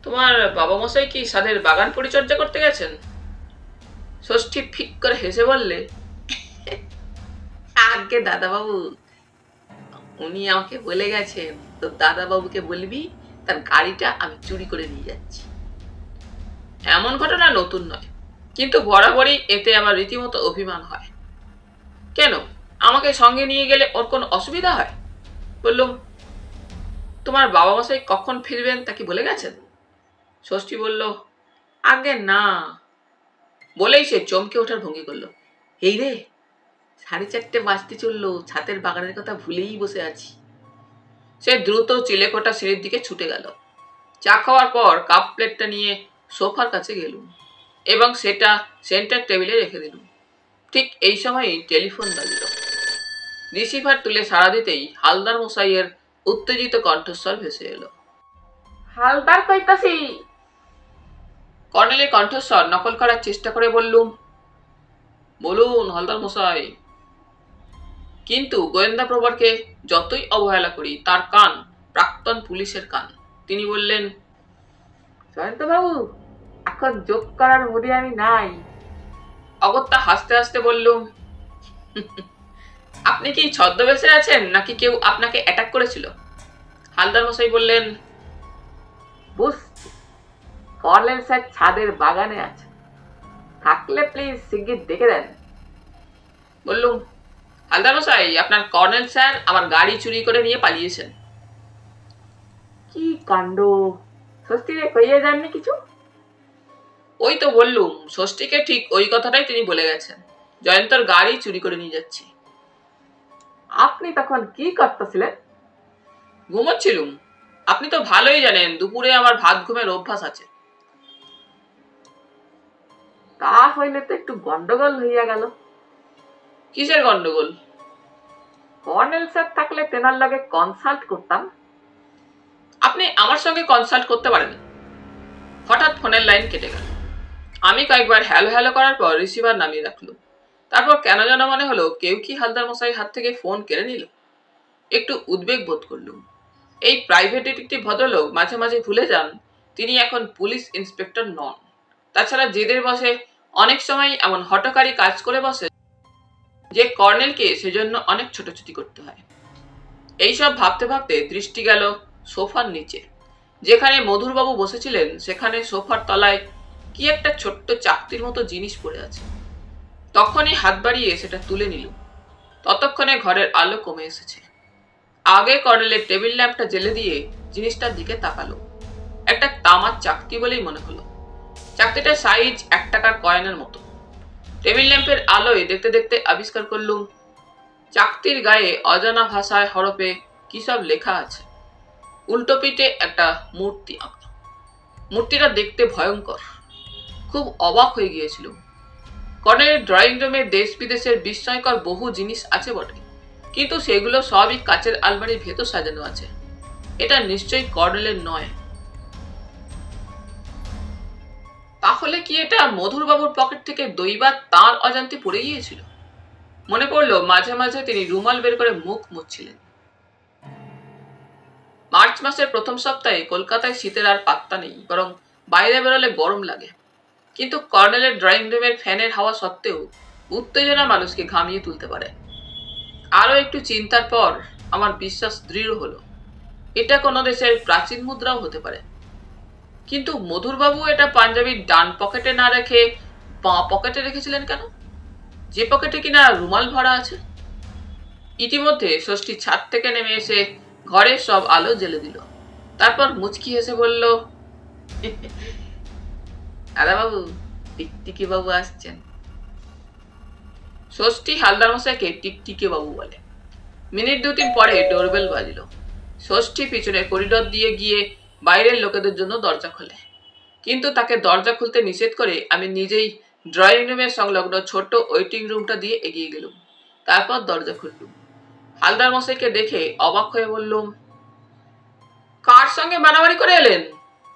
তোমার বাবা মশাই কি সাধের বাগান পরিচর্যা করতে গেছেন? ষষ্ঠী ফিক করে হেসে বললে, আগে দাদাবাবু, উনি আমাকে বলে গেছেন তো দাদাবাবুকে বলবি তার গাড়িটা আমি চুরি করে নিয়ে যাচ্ছি। এমন ঘটনা নতুন নয়, কিন্তু বরাবরই এতে আমার রীতিমতো অভিমান হয়। কেন, আমাকে সঙ্গে নিয়ে গেলে ওর কোনো অসুবিধা হয়? বললুম, তোমার বাবা মশাই কখন ফিরবেন তা কি বলে গেছেন? ষষ্ঠী বলল, আগে না। বলেই সে চমকে ওঠার ভঙ্গি করলো, এই রে, 4:30 বাজতে চললো, ছাতের বাগানের কথা ভুলেই বসে আছি। সে দ্রুত চিলেকোটা সিঁড়ির দিকে ছুটে গেল। চা খাওয়ার পর কাপ প্লেটটা নিয়ে সোফার কাছে গেলুম এবং সেটা সেন্টার টেবিলে রেখে দিলুম। ঠিক এই সময়ই টেলিফোন বাজল। রিসিভার তুলে সাড়া দিতেই হালদার মশাইয়ের উত্তেজিত কণ্ঠস্বর ভেসে এলো, হালদার কইতাছি। কর্নেলের কণ্ঠস্বর নকল করার চেষ্টা করে বললুম, বলুন হালদার মশাই। কিন্তু গোয়েন্দা প্রবরকে যতই অবহেলা করি, তার কান প্রাক্তন পুলিশের কান। তিনি বললেন, জয়ন্ত বাবু, এখন যোগ করার মুডে আমি নাই। অগত্যা হাসতে হাসতে বললুম, আপনি কি ছদ্মবেশে আছেন নাকি কেউ আপনাকে অ্যাটাক করেছিল? হালদার মশাই বললেন, বুঝছি, কর্নেল স্যার ছাদের বাগানে আছে, থাকলে প্লিজ শিগগির ডেকে দেন। বললুম, হালদার মশাই, আপনার কর্নেল স্যার আমার গাড়ি চুরি করে নিয়ে পালিয়েছেন। কি কাণ্ড, ষষ্ঠীরে কইয়ে যাননি কিছু? ওই তো বললুম, ষষ্ঠীকে ঠিক ওই কথাটাই তিনি বলে গেছেন, জয়ন্তর গাড়ি চুরি করে নিয়ে যাচ্ছি। আপনি তখন কি করতেছিলেন? ঘুমোচ্ছিলুম। আপনি তো ভালোই জানেন দুপুরে আমার ভাত ঘুমের অভ্যাস আছে। তা হইলে তো একটু গন্ডগোল হইয়া গেল। কিসের গন্ডগোল? কর্নেল স্যার থাকলে তেনার লাগে কনসাল্ট করতাম। আপনি আমার সঙ্গে কনসাল্ট করতে পারেন। হঠাৎ ফোনের লাইন কেটে গেল। আমি কয়েকবার হ্যালো হ্যালো করার পর রিসিভার নামিয়ে রাখলুম। তারপর কেন যেন মনে হলো কেউ কি হালদার মশাই হাত থেকে ফোন কেড়ে নিল। একটু উদ্বেগ বোধ করলুম। এই প্রাইভেট ডিটেকটিভ ভদ্রলোক মাঝে মাঝে ভুলে যান তিনি এখন পুলিশ ইন্সপেক্টর নন। তাছাড়া জেদের বসে অনেক সময় এমন হঠকারী কাজ করে বসে যে কর্নেলকে সেজন্য অনেক ছোটাছুটি করতে হয়। এইসব ভাবতে ভাবতে দৃষ্টি গেল সোফার নিচে। যেখানে মধুরবাবু বসেছিলেন সেখানে সোফার তলায় কি একটা ছোট্ট চাকতির মতো জিনিস পড়ে আছে। তখনই হাত বাড়িয়ে সেটা তুলে নিল। ততক্ষণে ঘরের আলো কমে এসেছে। আগে কর্নেলের টেবিল ল্যাম্পটা জ্বেলে দিয়ে জিনিসটার দিকে তাকালো। একটা তামার চাকতি বলেই মনে হলো। চাকতিটার সাইজ 1 টাকার কয়েনের মতো। টেবিল ল্যাম্পের আলোয় দেখতে দেখতে আবিষ্কার করলুম চাকতির গায়ে অজানা ভাষায় হরফে কি সব লেখা আছে। উল্টো পিঠে একটা মূর্তি আঁকা। মূর্তিটা দেখতে ভয়ঙ্কর। খুব অবাক হয়ে গিয়েছিল। কর্নেলের ড্রয়িং রুমে দেশ বিদেশের বিস্ময়কর বহু জিনিস আছে বটে, কিন্তু সেগুলো সবই কাচের আলমারির ভেতর সাজানো আছে। এটা নিশ্চয়ই কর্নেলের নয়। তাহলে কি এটা মধুরবাবুর পকেট থেকে দৈবাত তাঁর অজান্তে পড়ে গিয়েছিল? মনে পড়ল মাঝে মাঝে তিনি রুমাল বের করে মুখ মুছছিলেন। মার্চ মাসের প্রথম সপ্তাহে কলকাতায় শীতের আর পাত্তা নেই, বরং বাইরে বেরোলে গরম লাগে। কিন্তু কর্নেলের ড্রয়িং রুমের ফ্যানের হাওয়া সত্ত্বেও উত্তেজনা মানুষকে ঘামিয়ে তুলতে পারে। আরো একটু চিন্তার পর আমার বিশ্বাস দৃঢ় হলো এটা কোনো দেশের প্রাচীন মুদ্রাও হতে পারে। কিন্তু মধুরবাবু এটা পাঞ্জাবির ডান পকেটে না রেখে বাঁ পকেটে রেখেছিলেন কেন, যে পকেটে কিনা রুমাল ভরা আছে? ইতিমধ্যে ষষ্ঠী ছাদ থেকে নেমে এসে ঘরের সব আলো জ্বেলে দিল। তারপর মুচকি হেসে বলল, দাদাবাবু, টিকটিকি বাবু আসছেন। ষষ্ঠী হালদার মশাইকে টিকটিকি বাবু বলে। মিনিট 2-3 পরে ডোরবেল বাজিল। ষষ্ঠী পিছনে করিডর দিয়ে গিয়ে বাইরের লোকেদের জন্য দরজা খোলে, কিন্তু তাকে দরজা খুলতে নিষেধ করে আমি নিজেই ড্রয়িং রুমের সংলগ্ন ছোট ওয়েটিং রুমটা দিয়ে এগিয়ে গেলুম। তারপর দরজা খুললুম। হালদার মশাইকে দেখে অবাক হয়ে বললুম, কার সঙ্গে বাড়াবাড়ি করে এলেন?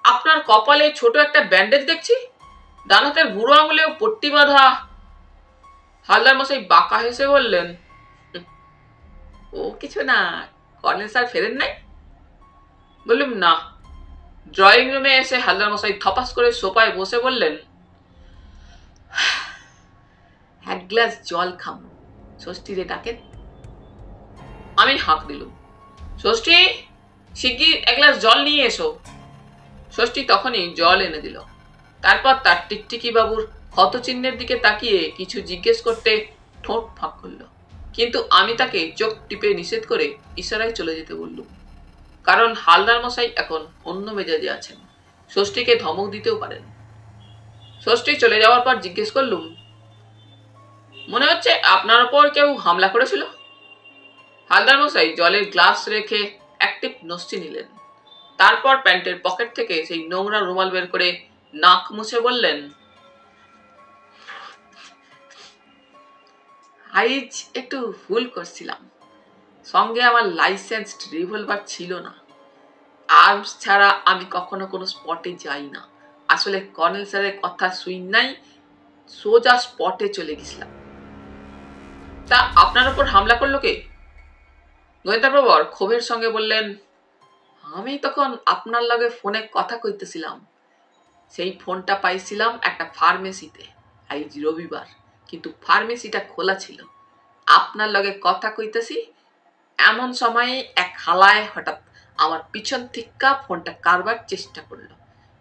আপনার কপালে ছোট একটা ব্যান্ডেজ দেখছি, ডান হাতের বুড়ো আঙুলেও পট্টি বাঁধা। হালদার মশাই বাঁকা হেসে বললেন, ও কিছু না, কর্নেল স্যার ফেরেন নাই? বললাম না। ড্রয়িং রুমে এসে হালদার মশাই থপাস করে সোফায় বসে বললেন, এক গ্লাস জল খাম, ষষ্ঠী রে ডাকেন। আমি হাঁক দিলুম, ষষ্ঠী শিগগির এক গ্লাস জল নিয়ে এসো। ষষ্ঠী তখনই জল এনে দিল। তারপর তার টিকটিকি বাবুর ক্ষতচিহ্নের দিকে তাকিয়ে কিছু জিজ্ঞেস করতে ঠোঁট ফাঁক করলো, কিন্তু আমি তাকে চোখ টিপে নিষেধ করে ইশারায় চলে যেতে বললুম, কারণ হালদার মশাই এখন অন্য মেজাজে আছেন, ষষ্ঠীকে ধমক দিতেও পারেন। ষষ্ঠী চলে যাওয়ার পর জিজ্ঞেস করলুম, মনে হচ্ছে আপনার ওপর কেউ হামলা করেছিল? হালদার মশাই জলের গ্লাস রেখে একটিপ নস্যি নিলেন। তারপর প্যান্টের পকেট থেকে সেই নোংরা রুমাল বের করে নাক মুছে বললেন, আইজ একটু ভুল করছিলাম, সঙ্গে আমার লাইসেন্সড রিভলভার ছিল না। আর্মস ছাড়া আমি কখনো কোনো স্পটে যাই না। আসলে কর্নেল স্যারের কথা শুই নাই, সোজা স্পটে চলে গেছিলাম। তা আপনার উপর হামলা করলো কে? গোয়েন্দা প্রবর ক্ষোভের সঙ্গে বললেন, আমি তখন আপনার লগে ফোনে কথা কইতেছিলাম। সেই ফোনটা পাইছিলাম একটা ফার্মেসিতে, আজ রবিবার, কিন্তু ফার্মেসিটা খোলা ছিল। আপনার লগে কথা কইতেছি, এমন সময়ে এক হালায় হঠাৎ আমার পিছন থেকে ফোনটা কারবার চেষ্টা করলো।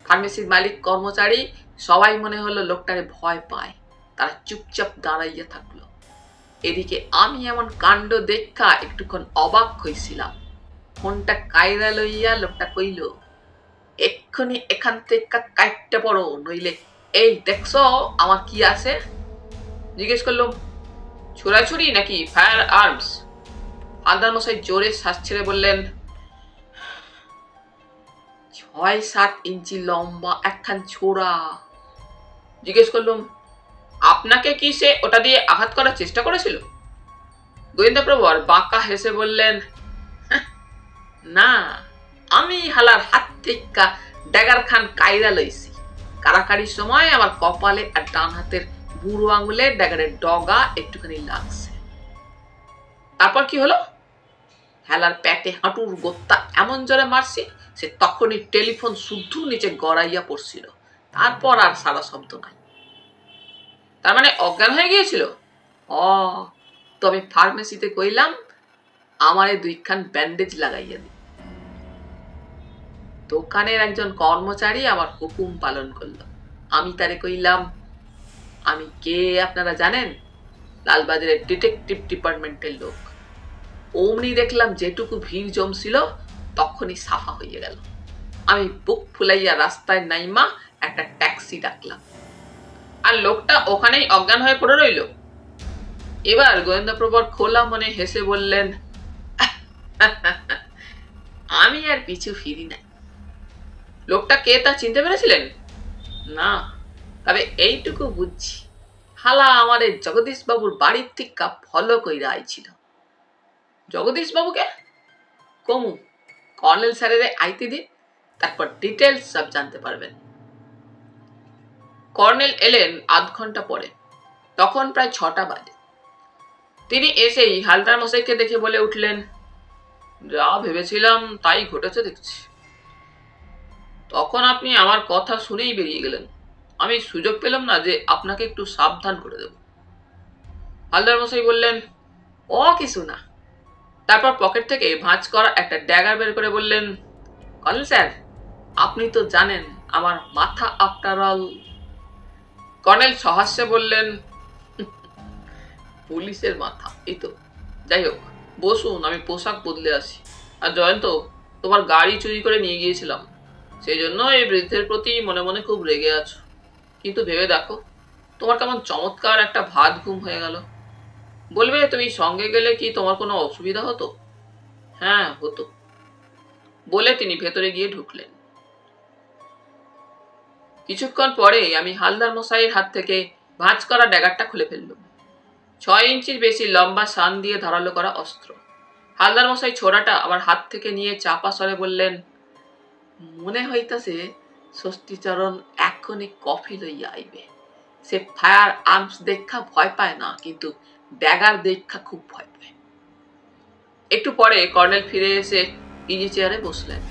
ফার্মেসির মালিক কর্মচারী সবাই মনে হলো লোকটারে ভয় পায়, তারা চুপচাপ দাঁড়াইয়া থাকলো। এদিকে আমি এমন কাণ্ড দেখা একটুক্ষণ অবাক হইছিলাম। ফোনটা কাইরা লইয়া লোকটা কইল, এক্ষুনি এখান থেকে কাইটটা পড়ো, নইলে এই দেখছো আমার কি আছে। জিজ্ঞেস করলাম, ছোড়াছুরি নাকি ফায়ার আর্মস? হালদার মশাই জোরে শ্বাস ছেড়ে বললেন, ৬-৭ ইঞ্চি লম্বা একখান ছোড়া। জিজ্ঞেস করলাম, আপনাকে কি সে ওটা দিয়ে আঘাত করার চেষ্টা করেছিল? গোয়েন্দা প্রবর বাঁকা হেসে বললেন, না, আমি হালার হাত থেকে ড্যাগার খান কাইরা লইছি। কারাকারির সময় আমার কপালে আর ডান হাতের বুড়ো আঙুলে ড্যাগারের ডগা একটুখানি লাগছে। তারপর কি হলো? হেলার প্যাটে হাঁটুর গোত্তা এমন জোরে মারছি, সে তখনই টেলিফোন শুদ্ধ নিচে গড়াইয়া পড়ছিল। তারপর আর সারা শব্দ নাই। তার মানে অজ্ঞান হয়ে গিয়েছিল? তো আমি ফার্মেসিতে কইলাম, আমারে 2খান ব্যান্ডেজ লাগাইয়া দি। দোকানের একজন কর্মচারী আমার হুকুম পালন করলো। আমি তারে কইলাম, আমি কে আপনারা জানেন? লালবাজারের ডিটেকটিভ ডিপার্টমেন্টের লোক। অমনি দেখলাম যেটুকু ভিড় জমছিল তখনই সাফা হয়ে গেল। আমি বুক ফুলাইয়া রাস্তায় নাইমা একটা ট্যাক্সি ডাকলাম, আর লোকটা ওখানেই অজ্ঞান হয়ে পড়ে রইল। এবার গোয়েন্দা প্রবর খোলা মনে হেসে বললেন, আমি আর পিছু ফিরি নাই। লোকটা কে তা চিনতে পেরেছিলেন? না, তবে এইটুকু বুঝছি, হালা আমাদের জগদীশ বাবুর বাড়ির থেকে ফলো কইরা আইছিল। জগদীশ বাবুকে? কমু, কর্নেল স্যারের আইতে দিন, তারপর ডিটেলস সব জানতে পারবেন। কর্নেল এলেন আধ ঘন্টা পরে, তখন প্রায় 6টা বাজে। তিনি এসেই হালদার মশাইকে দেখে বলে উঠলেন, যা ভেবেছিলাম তাই ঘটেছে দেখছি। তখন আপনি আমার কথা শুনেই বেরিয়ে গেলেন, আমি সুযোগ পেলাম না যে আপনাকে একটু সাবধান করে দেব। হালদার মশাই বললেন, ও কিছু না। তারপর পকেট থেকে ভাঁজ করা একটা ড্যাগার বের করে বললেন, কর্নেল স্যার, আপনি তো জানেন আমার মাথা আফটার অল। কর্নেল সহাস্যে বললেন, পুলিশের মাথা, এই তো। যাই হোক, বসুন, আমি পোশাক বদলে আসি। আর জয়ন্ত, তোমার গাড়ি চুরি করে নিয়ে গিয়েছিলাম, সেই জন্য এই বৃদ্ধের প্রতি মনে মনে খুব রেগে আছো। কিন্তু ভেবে দেখো, তোমার কেমন চমৎকার একটা ভাত ঘুম হয়ে গেল। বলবে তুমি সঙ্গে গেলে কি তোমার কোনো অসুবিধা হতো? হ্যাঁ, হতো, বলে তিনি ভেতরে গিয়ে ঢুকলেন। কিছুক্ষণ পরে আমি হালদার মশাইয়ের হাত থেকে ভাঁজ করা ড্যাগারটা খুলে ফেললুম। 6 ইঞ্চির বেশি লম্বা শান দিয়ে ধারালো করা অস্ত্র। হালদার মশাই ছোড়াটা আমার হাত থেকে নিয়ে চাপা স্বরে বললেন, মনে হইতাছে ষষ্ঠীচরণ এখনই কফি লইয়া আইবে। সে ফায়ার আর্মস দেখা ভয় পায় না, কিন্তু ড্যাগার দেখা খুব ভয় পায়। একটু পরে কর্নেল ফিরে এসে ইজি চেয়ারে বসলেন।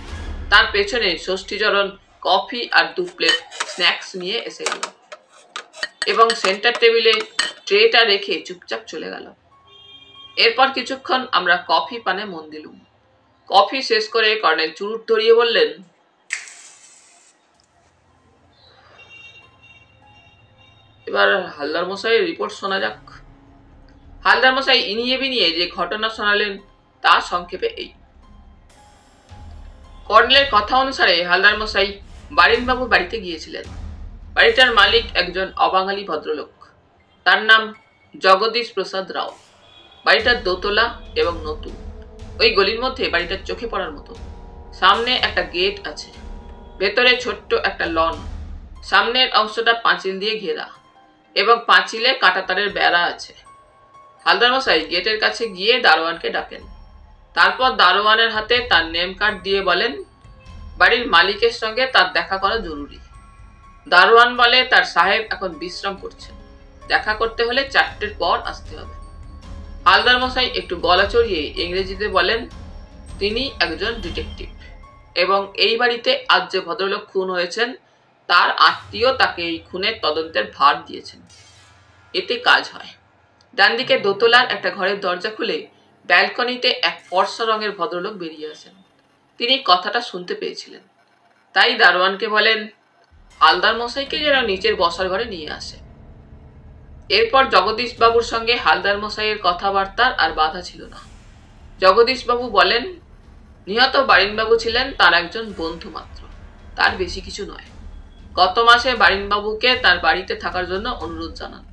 তার পেছনে ষষ্ঠীচরণ কফি আর 2 প্লেট স্ন্যাক্স নিয়ে এসে গেল এবং সেন্টার টেবিলে ট্রেটা রেখে চুপচাপ চলে গেল। এরপর কিছুক্ষণ আমরা কফি পানে মন দিলুম। কফি শেষ করে কর্নেল চুরুট ধরিয়ে বললেন, এবার হালদার মশাইয়ের রিপোর্ট শোনা যাক। হালদার মশাই ইনিয়ে বিনিয়ে যে ঘটনা শোনালেন তা সংক্ষেপে এই। কর্নেলের কথা অনুসারে হালদার মশাই বারিনবাবুর বাড়িতে গিয়েছিলেন। বাড়িটার মালিক একজন অবাঙালি ভদ্রলোক। তার নাম জগদীশ প্রসাদ রাও। বাড়িটার দোতলা এবং নতুন। ওই গলির মধ্যে বাড়িটার চোখে পড়ার মতো। সামনে একটা গেট আছে, ভেতরে ছোট্ট একটা লন, সামনের অংশটা পাঁচিল দিয়ে ঘেরা এবং পাঁচিলে কাঁটাতারের বেড়া আছে। হালদার মশাই গেটের কাছে গিয়ে দারোয়ানকে ডাকেন। তারপর দারোয়ানের হাতে তার নেম কার্ড দিয়ে বলেন বাড়ির মালিকের সঙ্গে তার দেখা করা জরুরি। দারোয়ান বলে তার সাহেব এখন বিশ্রাম করছেন, দেখা করতে হলে 4টের পর আসতে হবে। হালদার মশাই একটু গলা চড়িয়ে ইংরেজিতে বলেন তিনি একজন ডিটেকটিভ এবং এই বাড়িতে আজ যে ভদ্রলোক খুন হয়েছেন তার আত্মীয় তাকে এই খুনের তদন্তের ভার দিয়েছেন। এতে কাজ হয়। ডান দিকে দোতলার একটা ঘরের দরজা খুলে ব্যালকনিতে এক ফর্সা রঙের ভদ্রলোক বেরিয়ে আসেন। তিনি কথাটা শুনতে পেয়েছিলেন, তাই দারোয়ানকে বলেন হালদার মশাইকে যেন নিচের বসার ঘরে নিয়ে আসে। এরপর জগদীশ বাবুর সঙ্গে হালদার মশাইয়ের কথাবার্তার আর বাধা ছিল না। জগদীশ বাবু বলেন নিহত বারিনবাবু ছিলেন তার একজন বন্ধু মাত্র, তার বেশি কিছু নয়। গত মাসে বারিনবাবুকে তার বাড়িতে থাকার জন্য অনুরোধ জানান।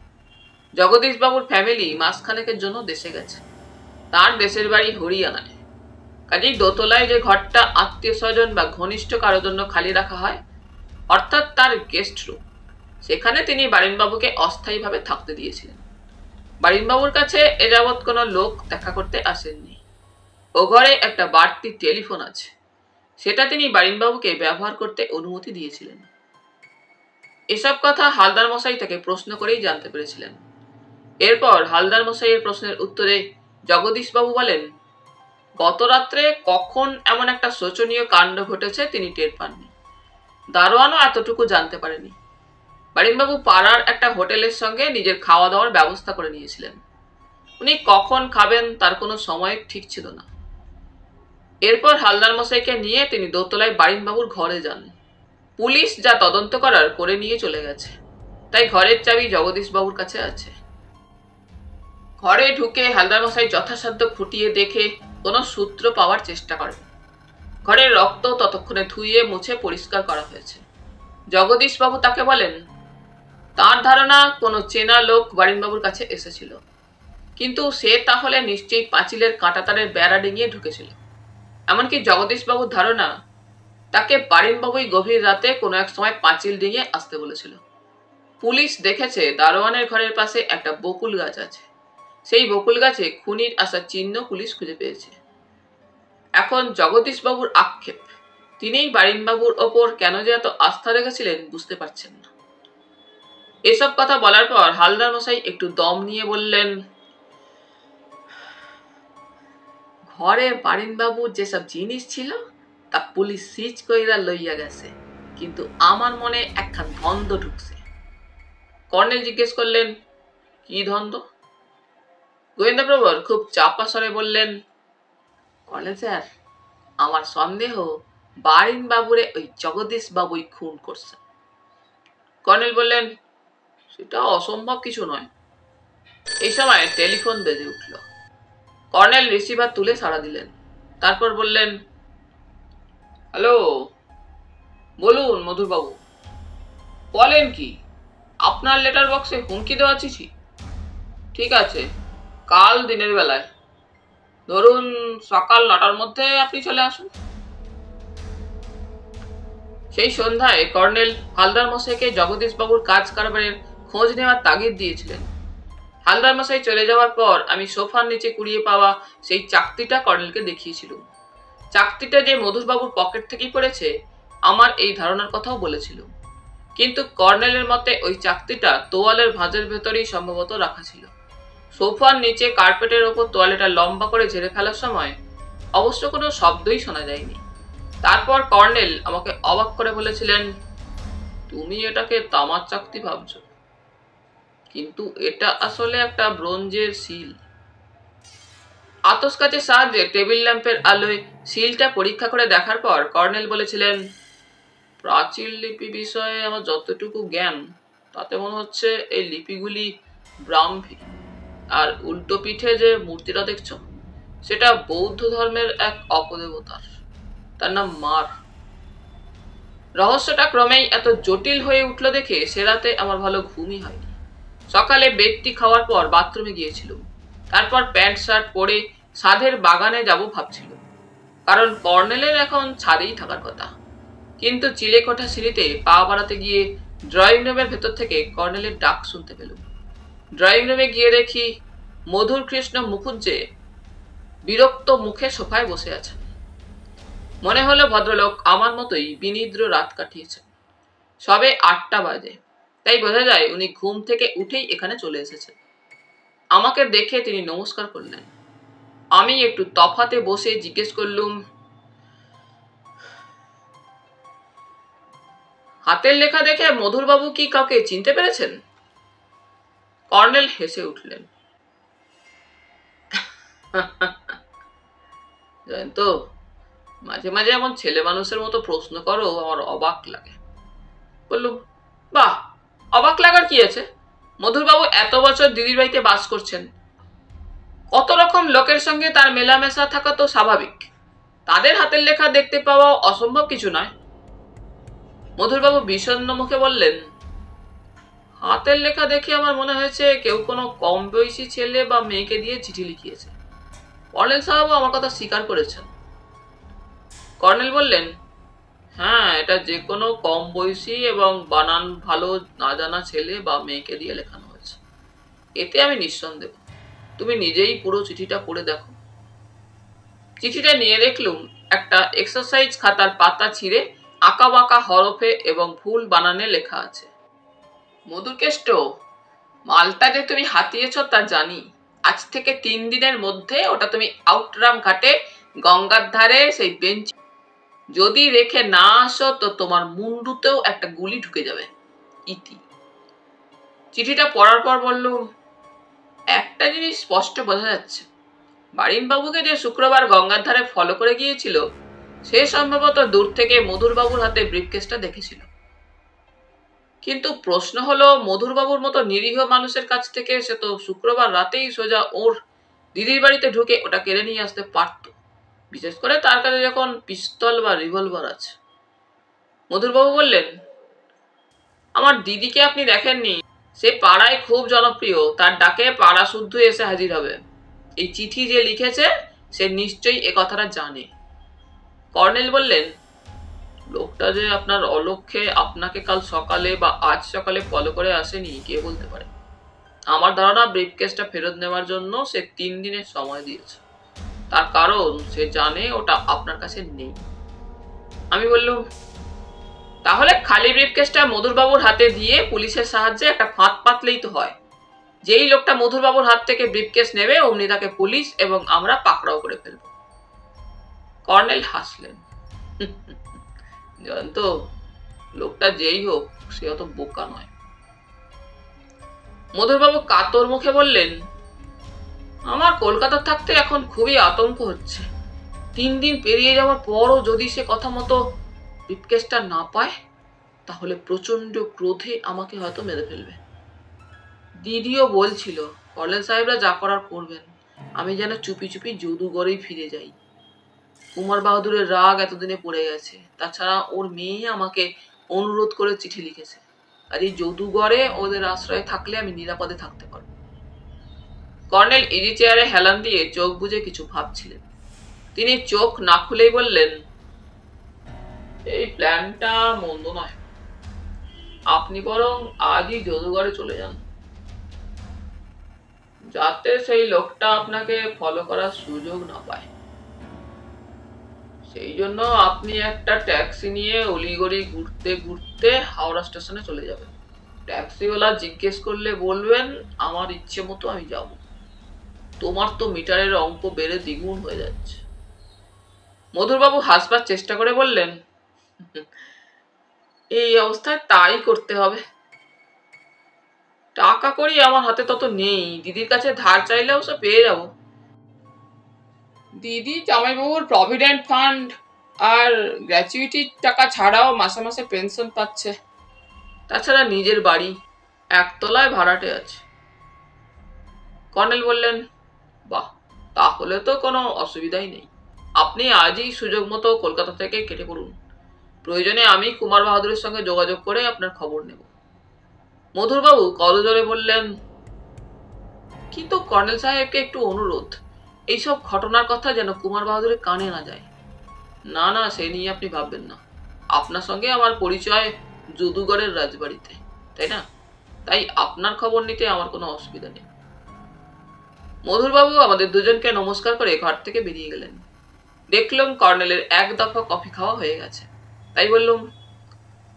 জগদীশ বাবুর ফ্যামিলি মাসখানেকের জন্য দেশে গেছে। তার দেশের বাড়ি হরিয়ানায়। কাজেই দোতলায় যে ঘরটা আত্মীয় স্বজন বা ঘনিষ্ঠ কারোর জন্য খালি রাখা হয়, অর্থাৎ তার গেস্ট রুম, সেখানে তিনি বারিনবাবুকে অস্থায়ীভাবে থাকতে দিয়েছিলেন। বারিনবাবুর কাছে এ যাবৎ কোনো লোক দেখা করতে আসেননি। ও ঘরে একটা বাড়তি টেলিফোন আছে, সেটা তিনি বারিনবাবুকে ব্যবহার করতে অনুমতি দিয়েছিলেন। এসব কথা হালদার মশাই তাকে প্রশ্ন করেই জানতে পেরেছিলেন। এরপর হালদার মশাইয়ের প্রশ্নের উত্তরে জগদীশ বাবু বলেন গত রাত্রে কখন এমন একটা শোচনীয় কাণ্ড ঘটেছে তিনি টের পাননি। দারোয়ানও এতটুকু জানতে পারেনি। বারিনবাবু পাড়ার একটা হোটেলের সঙ্গে নিজের খাওয়া দাওয়ার ব্যবস্থা করে নিয়েছিলেন। উনি কখন খাবেন তার কোনো সময় ঠিক ছিল না। এরপর হালদার মশাইকে নিয়ে তিনি দোতলায় বারিনবাবুর ঘরে যান। পুলিশ যা তদন্ত করার করে নিয়ে চলে গেছে, তাই ঘরের চাবি জগদীশ বাবুর কাছে আছে। ঘরে ঢুকে হালদার মশাই যথাসাধ্য খুঁটিয়ে দেখে কোনো সূত্র পাওয়ার চেষ্টা করেন। ঘরের রক্ত ততক্ষণে ধুয়ে মুছে পরিষ্কার করা হয়েছে। জগদীশ বাবু তাকে বলেন তার ধারণা কোনো চেনা লোক বারিনবাবুর কাছে এসেছিল, কিন্তু সে তাহলে নিশ্চয়ই পাঁচিলের কাঁটাতারের বেড়া ডিঙিয়ে ঢুকেছিল। এমনকি জগদীশ বাবুর ধারণা তাকে বারিনবাবুই গভীর রাতে কোনো এক সময় পাঁচিল ডিঙিয়ে আসতে বলেছিল। পুলিশ দেখেছে দারোয়ানের ঘরের পাশে একটা বকুল গাছ আছে। সেই বকুল গাছে খুনির আসার চিহ্ন পুলিশ খুঁজে পেয়েছে। এখন জগদীশ বাবুর আক্ষেপ তিনিই বারিনবাবুর ওপর কেন যে এত আস্থা রেখেছিলেন বুঝতে পারছেন না। এসব কথা বলার পর হালদার মশাই একটু দম নিয়ে বললেন ঘরে বারিনবাবুর যেসব জিনিস ছিল তা পুলিশ সিজ কইরা লইয়া গেছে, কিন্তু আমার মনে একখান ধন্দ ঢুকছে। কর্নেল জিজ্ঞেস করলেন কি ধন্দ? গোয়েন্দাপ্রবর খুব চাপা স্বরে বললেন কর্নেল স্যার, আমার সন্দেহ বারিনবাবুরে ওই জগদীশ বাবুই খুন করছে। কর্নেল বললেন সেটা অসম্ভব কিছু নয়। এই সময় টেলিফোন বেজে উঠল। কর্নেল রিসিভার তুলে সাড়া দিলেন। তারপর বললেন হ্যালো, বলুন মধুরবাবু। বলেন কি? আপনার লেটার বক্সে হুমকি দেওয়া চিঠি? ঠিক আছে, কাল দিনের বেলায়, ধরুন সকাল 9টার মধ্যে আপনি চলে আসুন। সেই সন্ধ্যায় কর্নেল হালদার মশাইকে জগদীশ বাবুর কাজ কারবারের খোঁজ নেওয়ার তাগিদ দিয়েছিলেন। হালদার মশাই চলে যাওয়ার পর আমি সোফার নিচে কুড়িয়ে পাওয়া সেই চাকতিটা কর্নেলকে দেখিয়েছিলাম। চাকতিটা যে মধুরবাবুর পকেট থেকেই পড়েছে আমার এই ধারণার কথাও বলেছিল, কিন্তু কর্নেলের মতে ওই চাকতিটা তোয়ালের ভাঁজের ভেতরেই সম্ভবত রাখা ছিল। সোফার নিচে কার্পেটের ওপর তোয়ালেটা লম্বা করে ঝেড়ে ফেলার সময় অবশ্য কোনো শব্দই শোনা যায়নি। তারপর কর্নেল আমাকে অবাক করে বলেছিলেন, তুমি এটাকে তামার চাকতি ভাবছো, কিন্তু এটা আসলে একটা ব্রোঞ্জের সিল। আতসকাচের সাহায্যে টেবিল ল্যাম্পের আলোয় সিলটা পরীক্ষা করে দেখার পর কর্নেল বলেছিলেন, প্রাচীন লিপি বিষয়ে আমার যতটুকু জ্ঞান তাতে মনে হচ্ছে এই লিপিগুলি ব্রাহ্মী, আর উল্টো পিঠে যে মূর্তিটা দেখছ সেটা বৌদ্ধ ধর্মের এক অপদেবতার, তার নাম মার। রহস্যটা ক্রমেই এত জটিল হয়ে উঠল দেখে সে রাতে আমার ভালো ঘুমই হয়নি। সকালে বেডটি খাওয়ার পর বাথরুমে গিয়েছিলাম, তারপর প্যান্ট শার্ট পরে ছাদের বাগানে যাব ভাবছিল, কারণ কর্নেলের এখন ছাদেই থাকার কথা। কিন্তু চিলেকোঠা সিঁড়িতে পা বাড়াতে গিয়ে ড্রয়িং রুমের ভেতর থেকে কর্নেলের ডাক শুনতে পেলাম। ড্রয়িং রুমে গিয়ে দেখি মধুর কৃষ্ণ মুখুজ্জে বিরক্ত মুখে সোফায় বসে আছেন। মনে হলো ভদ্রলোক আমার মতোই বিনিদ্র রাত কাটিয়েছেন। সবে 8টা বাজে, তাই বোঝা যায় উনি ঘুম থেকে উঠেই এখানে চলে এসেছেন। আমাকে দেখে তিনি নমস্কার করলেন। আমি একটু তফাতে বসে জিজ্ঞেস করলুম, হাতের লেখা দেখে মধুরবাবু কি কাউকে চিনতে পেরেছেন? কর্নেল হেসে উঠলেন। জানেন তো, মাঝে মাঝে এমন ছেলে মানুষের মতো প্রশ্ন করো, আমার অবাক লাগে। বললুম, বাহ, অবাক লাগার কি আছে? মধুরবাবু এত বছর দিদির বাড়িতে বাস করছেন, কত রকম লোকের সঙ্গে তার মেলামেশা থাকা তো স্বাভাবিক, তাদের হাতের লেখা দেখতে পাওয়া অসম্ভব কিছু নয়। মধুরবাবু বিষণ্ণ মুখে বললেন, হাতের লেখা দেখে আমার মনে হয়েছে কেউ কোনো কম বয়সী ছেলে বা মেয়েকে দিয়ে চিঠি লিখিয়েছে। কর্নেল সাহেব আমার কথা স্বীকার করেছেন। কর্নেল বললেন, হ্যাঁ, এটা যে কোনো কম বয়সী এবং বানান ভালো না জানা ছেলে বা মেয়েকে দিয়ে লেখানো হয়েছে, এতে আমি নিঃসন্দেহ। তুমি নিজেই পুরো চিঠিটা পড়ে দেখো। চিঠিটা নিয়ে দেখলুম একটা এক্সারসাইজ খাতার পাতা ছিঁড়ে আঁকা বাঁকা হরফে এবং ভুল বানানে লেখা আছে, মধুরকেষ্ট, মালটা যে তুমি হাতিয়েছ তা জানি। আজ থেকে 3 দিনের মধ্যে ওটা তুমি আউটরাম ঘাটে গঙ্গার ধারে সেই বেঞ্চ যদি রেখে না আসো তো তোমার মুন্ডুতেও একটা গুলি ঢুকে যাবে। ইতি। চিঠিটা পড়ার পর বললুম, একটা জিনিস স্পষ্ট বোঝা যাচ্ছে, বারিনবাবুকে যে শুক্রবার গঙ্গার ধারে ফলো করে গিয়েছিল সে সম্ভবত দূর থেকে মধুরবাবুর হাতে ব্রিফকেসটা দেখেছিল। কিন্তু প্রশ্ন হলো, মধুরবাবুর মতো নিরীহ মানুষের কাছ থেকে সে তো শুক্রবার রাতেই সোজা ওর দিদির বাড়িতে ঢুকে ওটা কেড়ে নিয়ে আসতে পারত, বিশেষ করে তার কাছে যখন পিস্তল বা রিভলভার আছে। মধুরবাবু বললেন, আমার দিদিকে আপনি দেখেননি, সে পাড়ায় খুব জনপ্রিয়, তার ডাকে পাড়া শুদ্ধ এসে হাজির হবে। এই চিঠি যে লিখেছে সে নিশ্চয়ই এ কথাটা জানে। কর্নেল বললেন, লোকটা যে আপনার অলক্ষ্যে আপনাকে কাল সকালে বা আজ সকালে ফলো করে আসেনি কে বলতে পারে। আমার ধারণা ব্রিফকেসটা ফেরত নেওয়ার জন্য সে 3 দিনের সময় দিয়েছে, তার কারণ সে জানে ওটা আপনার কাছে নেই। আমি বললাম, তাহলে খালি ব্রিফকেসটা মধুরবাবুর হাতে দিয়ে পুলিশের সাহায্যে একটা ফাঁদ পাতলেই তো হয়। যেই লোকটা মধুরবাবুর হাত থেকে ব্রিফকেস নেবে অমনি তাকে পুলিশ এবং আমরা পাকড়াও করে ফেলব। কর্নেল হাসলেন। জানেন তো, লোকটা যেই হোক সে অত বোকা নয়। মধুরবাবু কাতর মুখে বললেন, আমার কলকাতা থাকতে এখন খুবই আতঙ্ক হচ্ছে। 3 দিন পেরিয়ে যাওয়ার পরও যদি সে কথা মতো ব্রিফকেসটা না পায় তাহলে প্রচন্ড ক্রোধে আমাকে হয়তো মেরে ফেলবে। দিদিও বলছিল কর্নেল সাহেবরা যা করার করবেন, আমি যেন চুপি চুপি যদুগড়েই ফিরে যাই। কুমার বাহাদুরের রাগ এতদিনে পড়ে গেছে, তাছাড়া ওর মেয়ে আমাকে অনুরোধ করে চিঠি লিখেছে, আর এই যদুগড়ে ওদের আশ্রয়ে থাকলে আমি নিরাপদে থাকতে পারবো। কর্নেল ইজি চেয়ারে হেলান দিয়ে চোখ বুজে কিছু ভাবছিলেন। তিনি চোখ না খুলেই বললেন, এই প্ল্যানটা মন্দ নয়, আপনি বরং আজই যদুগড়ে চলে যান, যাতে সেই লোকটা আপনাকে ফলো করার সুযোগ না পায়। সেই জন্য আপনি একটা ট্যাক্সি নিয়ে অলিগলি ঘুরতে ঘুরতে হাওড়া স্টেশনে চলে যাবেন। ট্যাক্সিওয়ালা জিজ্ঞেস করলে বলবেন আমার ইচ্ছে মতো আমি যাব। তোমার তো মিটারের অঙ্ক বেড়ে দ্বিগুণ হয়ে যাচ্ছে। মধুরবাবু হাসবার চেষ্টা করে বললেন, এই অবস্থায় তাই করতে হবে। টাকা করি আমার হাতে তত নেই, দিদির কাছে ধার চাইলেও সব পেয়ে যাব। দিদি জামাইবাবুর প্রভিডেন্ট ফান্ড আর গ্র্যাচুইটির টাকা ছাড়াও মাসে মাসে পেনশন পাচ্ছে। তাছাড়া নিজের বাড়ি একতলায় ভাড়াটে আছে। কর্নেল বললেন, বাহ, তাহলে তো কোনো অসুবিধাই নেই। আপনি আজই সুযোগ মতো কলকাতা থেকে কেটে পড়ুন। প্রয়োজনে আমি কুমার বাহাদুরের সঙ্গে যোগাযোগ করে আপনার খবর নেব। মধুরবাবু করজোড়ে বললেন, কিন্তু কর্নেল সাহেবকে একটু অনুরোধ, এইসব ঘটনার কথা যেন কুমার বাহাদুরের কানে না যায়। না না, সে নিয়ে আপনি ভাববেন না। আপনার সঙ্গে আমার পরিচয় যদুগড়ের রাজবাড়িতে, তাই না? তাই আপনার খবর নিতে আমার কোনো অসুবিধা নেই। মধুরবাবু আমাদের দুজনকে নমস্কার করে ঘর থেকে বেরিয়ে গেলেন। দেখলাম কর্নেলের এক দফা কফি খাওয়া হয়ে গেছে। তাই বললুম,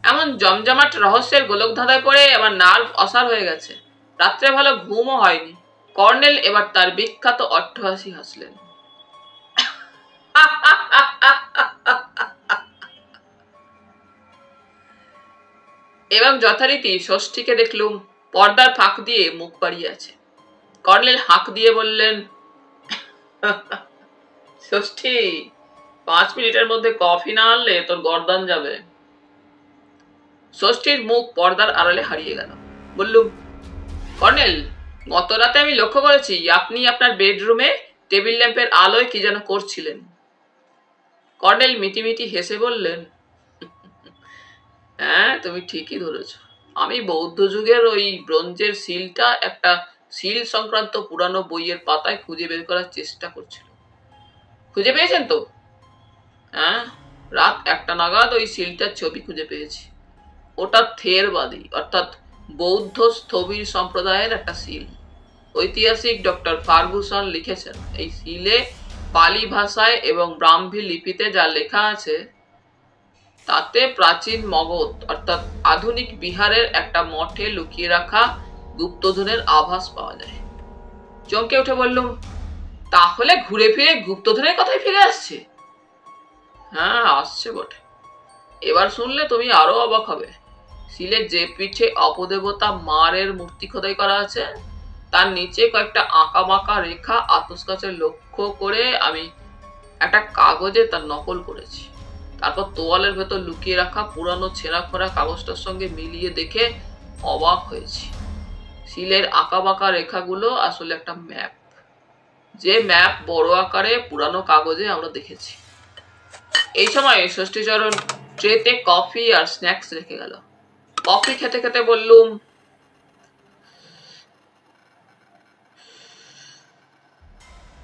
এমন জমজমাট রহস্যের গোলক ধাঁধায় পড়ে আমার নার্ভ অসার হয়ে গেছে, রাত্রে ভালো ঘুমও হয়নি। কর্নেল এবার তার বিখ্যাত অট্টহাসি হাসলেন। এবং যথারীতি ষষ্ঠীকে দেখলুম পর্দার ফাঁক দিয়ে মুখ বাড়িয়ে আছে। কর্নেল হাঁক দিয়ে বললেন, ষষ্ঠী, 5 মিনিটের মধ্যে কফি না আনলে তোর গর্দান যাবে। ষষ্ঠীর মুখ পর্দার আড়ালে হারিয়ে গেল। বললুম, কর্নেল, গত রাতে আমি লক্ষ্য করেছি আপনি আপনার বেডরুমে টেবিল ল্যাম্পের আলোয় কি যেন করছিলেন। কর্নেল মিটিমিটি হেসে বললেন, হ্যাঁ, তুমি ঠিকই ধরেছ। আমি বৌদ্ধ যুগের ওই ব্রোঞ্জের সিলটা একটা সিল সংক্রান্ত পুরানো বইয়ের পাতায় খুঁজে বের করার চেষ্টা করছিল। খুঁজে পেয়েছেন তো? হ্যাঁ, রাত 1টা নাগাদ ওই সিলটার ছবি খুঁজে পেয়েছি। ওটা থেরবাদী অর্থাৎ বৌদ্ধ স্থবির সম্প্রদায়ের একটা সিল। ঐতিহাসিক ডক্টর ফার্গুসন লিখেছেন, এই সিলে পালি ভাষায় এবং ব্রাহ্মী লিপিতে যা লেখা আছে তাতে প্রাচীন মগধ অর্থাৎ আধুনিক বিহারের একটা মঠে লুকিয়ে রাখা গুপ্তধনের আভাস পাওয়া যায়। চমকে উঠে বললুম, তাহলে ঘুরে ফিরে গুপ্তধনের কথাই ফিরে আসছে? হ্যাঁ, আসছে বটে। এবার শুনলে তুমি আরো অবাক হবে। সিলের যে পিঠে অপদেবতা মারের মূর্তি খোদাই করা আছে তার নিচে কয়েকটা আঁকা বাঁকা রেখা আতস কাছে লক্ষ্য করে আমি একটা কাগজে তার নকল করেছি। তারপর তোয়ালের ভেতর লুকিয়ে রাখা পুরানো ছেঁড়া খোড়া কাগজটার সঙ্গে মিলিয়ে দেখে অবাক হয়েছি। সিলের আঁকা বাঁকা রেখাগুলো আসলে একটা ম্যাপ, যে ম্যাপ বড় আকারে পুরানো কাগজে আমরা দেখেছি। এই সময় ষষ্ঠীচরণ ট্রেতে কফি আর স্ন্যাক্স রেখে গেল। কফি খেতে খেতে বললুম,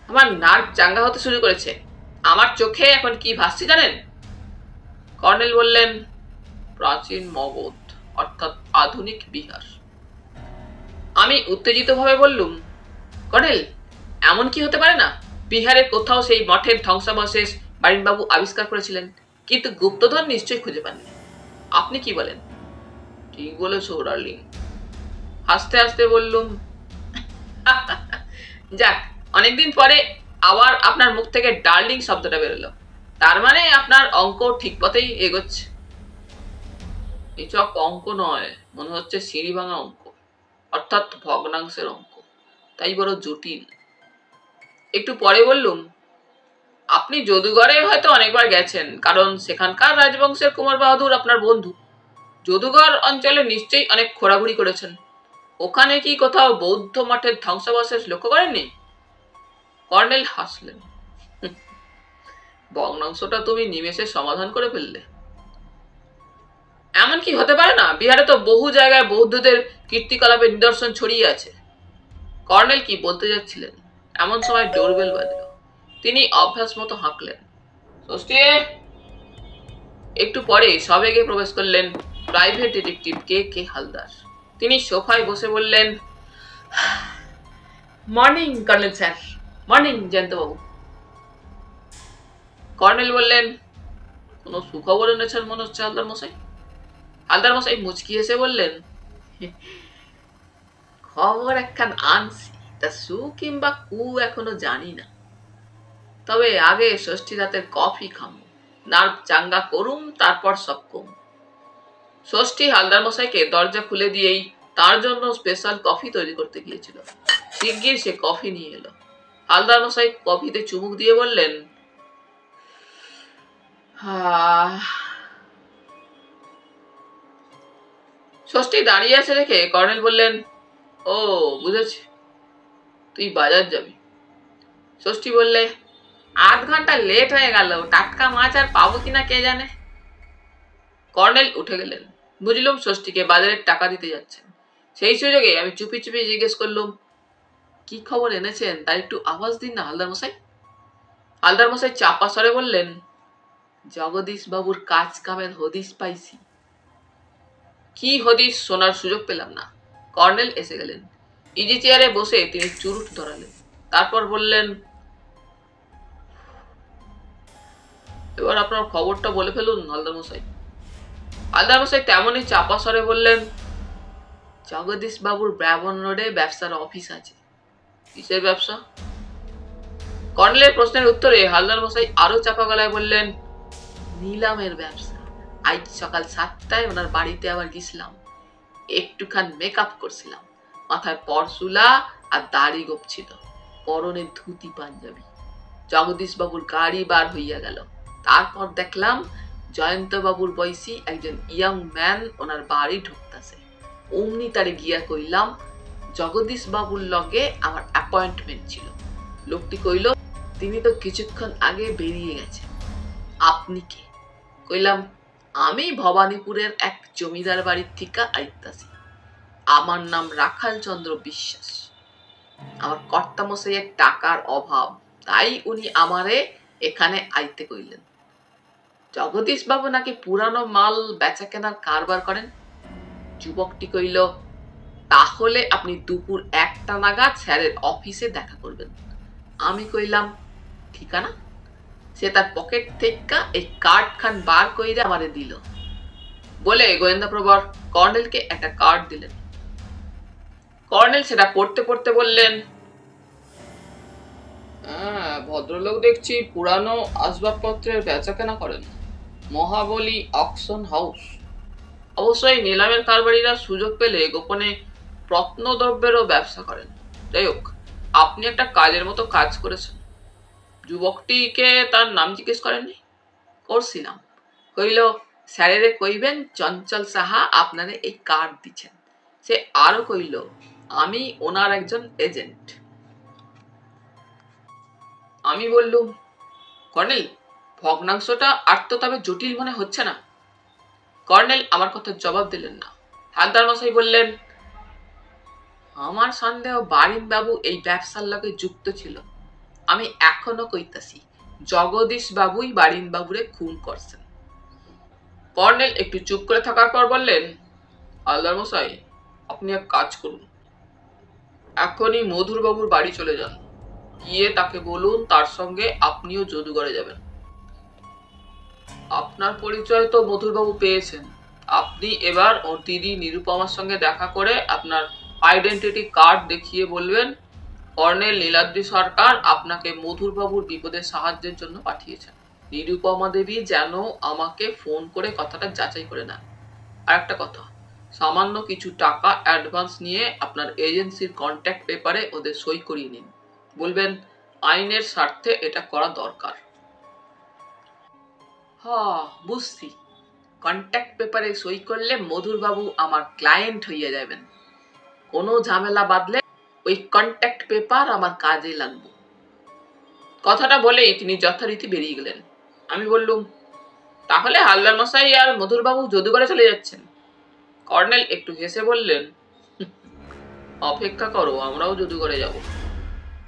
আমার নার্ভ চাঙ্গা হতে শুরু করেছে। আমার চোখে এখন কি ভাসছে জানেন? কর্নেল বললেন, প্রাচীন মগধ অর্থাৎ আধুনিক বিহার। আমি উত্তেজিত ভাবে বললুম, কর্নেল, এমন কি হতে পারে না বিহারের কোথাও সেই মঠের ধ্বংসাবশেষ বারিনবাবু আবিষ্কার করেছিলেন, কিন্তু গুপ্তধন নিশ্চয়ই খুঁজে পাননি। আপনি কি বলেন? ঠিক বলেছো ডার্লিং। হাসতে হাসতে বললুম, যাক, অনেকদিন পরে আবার আপনার মুখ থেকে ডার্লিং শব্দটা বেরোলো। তার মানে আপনার অঙ্ক ঠিক পথেই এগোচ্ছে। এই চক অঙ্ক নয়, মনে হচ্ছে সিঁড়ি ভাঙা অঙ্ক, অর্থাৎ ভগ্নাংশের অঙ্ক, তাই বড় জটিল। একটু পরে বললুম, আপনি যদুগড়ে হয়তো অনেকবার গেছেন, কারণ সেখানকার রাজবংশের কুমার বাহাদুর আপনার বন্ধু। যদুগড় অঞ্চলে নিশ্চয়ই অনেক ঘোরাঘুরি করেছেন। ওখানে কি কোথাও বৌদ্ধ মঠের ধ্বংসাবশেষ লক্ষ্য করেননি? কর্নেল হাসলেন, ভগ্নাংশটা তুমি নিমেষে সমাধান করে ফেললে। এমন কি হতে পারে না? বিহারে তো বহু জায়গায় বৌদ্ধদের কীর্তিকলাপের নিদর্শন ছড়িয়ে আছে। কর্নেল কি বলতে যাচ্ছিলেন, এমন সময় ডোরবেল বাজল। তিনি অভ্যাস মতো হাঁকলেন, ষষ্ঠী। একটু পরে সবেগে প্রবেশ করলেন private detective K K Haldar. তিনি সোফায় বসে বললেন, মর্নিং কর্নেল স্যার। মর্নিং জয়ন্তবাবু। কর্নেল বললেন, কোনো সুখবর এনেছেন মনে হচ্ছে হালদার মশাই। হালদার মশাই মুচকি হেসে বললেন, খবর একখান আনছি, তা সু কিংবা কু এখনো জানি না, তবে আগে ষষ্ঠী রাতের কফি খামো, নার্ভ চাঙ্গা করুম, তারপর সব কম। ষষ্ঠী হালদার মশাইকে দরজা খুলে দিয়েই তার জন্য স্পেশাল কফি তৈরি করতে গিয়েছিল। শিগগির সে কফি নিয়ে এলো। হালদার মশাই কফিতে চুমুক দিয়ে বললেন, ষষ্ঠী দাঁড়িয়ে আছে দেখে কর্নেল বললেন, ও বুঝেছি, তুই বাজার যাবি। ষষ্ঠী বললে, 8 ঘন্টা লেট হয়ে গেল, টাটকা মাছ আর পাবো কিনা কে জানে। কর্নেল উঠে গেলেন। বুঝলুম ষষ্ঠীকে বাজারের টাকা দিতে যাচ্ছেন। সেই সুযোগে আমি চুপি চুপি জিজ্ঞেস করলুম, কি খবর এনেছেন তার একটু আওয়াজ দিন না হালদার মশাই। হালদার মশাই চাপা স্বরে বললেন, জগদীশ বাবুর কাজ কামের হদিস পাইছি। কি হদিস শোনার সুযোগ পেলাম না। কর্নেল এসে গেলেন। ইজি চেয়ারে বসে তিনি চুরুট ধরালেন, তারপর বললেন, এবার আপনার খবরটা বলে ফেলুন হালদার মশাই। হালদার মশাই তেমনই চাপা স্বরে বললেন, জগদীশ বাবুর ব্রাবন রোডে ব্যবসার অফিস আছে। কিসের ব্যবসা? কর্নেলের প্রশ্নের উত্তরে হালদার মশাই আরো চাপা গলায় বললেন, নিলামের ব্যবসা। আজ সকাল 7টায় ওনার বাড়িতে আবার গেছিলাম, একটুখান মেকআপ করছিলাম। মাথায় পরশুলা আর দাড়ি গোপ ছিল, পরনে ধুতি পাঞ্জাবি। জগদীশ বাবুর গাড়ি বার হইয়া গেল। তারপর দেখলাম জয়ন্ত বাবুর বয়সী একজন ইয়াং ম্যান ওনার বাড়ি ঢুকতেছে। অমনি তারে গিয়া কইলাম, জগদীশ বাবুর লগে আমার অ্যাপয়েন্টমেন্ট ছিল। লোকটি কইল, তিনি তো কিছুক্ষণ আগে বেরিয়ে গেছেন, আপনি কে? কইলাম, আমি ভবানীপুরের এক জমিদার বাড়ির থেকে আইতাছি, আমার নাম রাখাল চন্দ্র বিশ্বাস। আমার কর্তামশাইয়ের টাকার অভাব, তাই উনি আমারে এখানে আইতে কইলেন। জগদীশ বাবু নাকি পুরানো মাল বেচা কেনার কারবার করেন। যুবকটি কইল, তাহলে আপনি দুপুর 1টা নাগাদ স্যারের অফিসে দেখা করবেন। আমি কইলাম, ঠিকানা? সে তার পকেট থেকে এই কার্ড খান বার কইরে আমারে দিল। বলে গোয়েন্দা প্রবর কর্নেলকে একটা কার্ড দিলেন। কর্নেল সেটা পড়তে পড়তে বললেন, ভদ্রলোক দেখছি পুরানো আসবাবপত্রের বেচা কেনা করেন, মহাবলী অকশন হাউস। অবশ্যই নিলামের কারবারিরা সুযোগ পেলে গোপনে প্রত্নদ্রব্যেরও ব্যবসা করেন। যাই হোক, আপনি একটা কাজের মতো কাজ করেছেন। যুবকটিকে তার নাম জিজ্ঞেস করেননি? করছিলাম। কইল, স্যারেরে কইবেন চঞ্চল সাহা আপনারে এই কার্ড দিচ্ছেন। সে আরো কইল, আমি ওনার একজন এজেন্ট। আমি বললুম, কর্নেল, ভগ্নাংশটা আর তো তবে জটিল মনে হচ্ছে না। কর্নেল আমার কথা জবাব দিলেন না। হালদার মশাই বললেন, আমার সন্দেহ বারিন বাবু এই ব্যবসার লগে যুক্ত ছিল। আমি এখনো কইতাছি, জগদীশ বাবুই বারিন বাবুরে খুন করছেন। কর্নেল একটু চুপ করে থাকার পর বললেন, হালদার মশাই, আপনি এক কাজ করুন, এখনই মধুর বাবুর বাড়ি চলে যান, গিয়ে তাকে বলুন তার সঙ্গে আপনিও জাদুঘরে যাবেন। আপনার পরিচয় তো মধুর বাবু পেয়েছেন, আপনি এবার ওর দিদি নিরুপমার সঙ্গে দেখা করে আপনার আইডেন্টিটি কার্ড দেখিয়ে বলবেন, কর্নেল নীলাদ্রি সরকার আপনাকে মধুর বাবুর বিপদে সাহায্যের জন্য পাঠিয়েছেন। নিরুপমা দেবী যেন আমাকে ফোন করে কথাটা যাচাই করে নেন। আর একটা কথা, সামান্য কিছু টাকা অ্যাডভান্স নিয়ে আপনার এজেন্সির কন্ট্যাক্ট পেপারে ওদের সই করিয়ে নিন। বলবেন, আইনের স্বার্থে এটা করা দরকার। বুঝছি, কন্ট্যাক্ট পেপারে সই করলে মধুর বাবু আমার ক্লায়েন্ট হইয়া যাবেন। কোনো ঝামেলা বাদলে ওই কন্ট্যাক্ট পেপার আমার কাজে লাগবে। কথাটা বলেই তিনি যথারীতি বেরিয়ে গেলেন। আমি বললুম, তাহলে হালদার মশাই আর মধুর বাবু জাদুঘরে চলে যাচ্ছেন? কর্নেল একটু হেসে বললেন, অপেক্ষা করো, আমরাও জাদুঘরে যাব।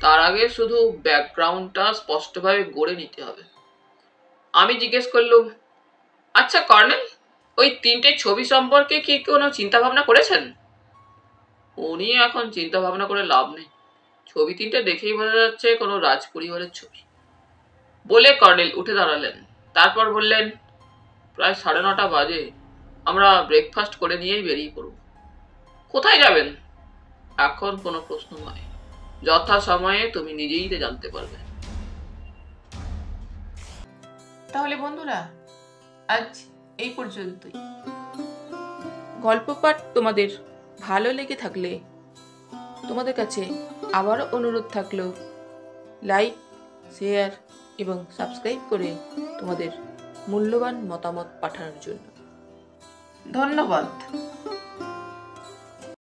তার আগে শুধু ব্যাকগ্রাউন্ডটা স্পষ্টভাবে গড়ে নিতে হবে। আমি জিজ্ঞেস করলুম, আচ্ছা কর্নেল, ওই 3টে ছবি সম্পর্কে কি কোনো চিন্তা ভাবনা করেছেন? উনি এখন চিন্তা ভাবনা করে লাভ নেই, ছবি 3টে দেখেই বোঝা যাচ্ছে কোনো রাজ পরিবারের ছবি। বলে কর্নেল উঠে দাঁড়ালেন। তারপর বললেন, প্রায় 9:30 বাজে, আমরা ব্রেকফাস্ট করে নিয়েই বেরিয়ে পড়ব। কোথায় যাবেন? এখন কোনো প্রশ্ন নয়, যথা সময়ে তুমি নিজেই তা জানতে পারবে। তাহলে বন্ধুরা, আজ এই পর্যন্তই। গল্প পাঠ তোমাদের ভালো লেগে থাকলে তোমাদের কাছে আবারও অনুরোধ থাকলো, লাইক, শেয়ার এবং সাবস্ক্রাইব করে তোমাদের মূল্যবান মতামত পাঠানোর জন্য। ধন্যবাদ।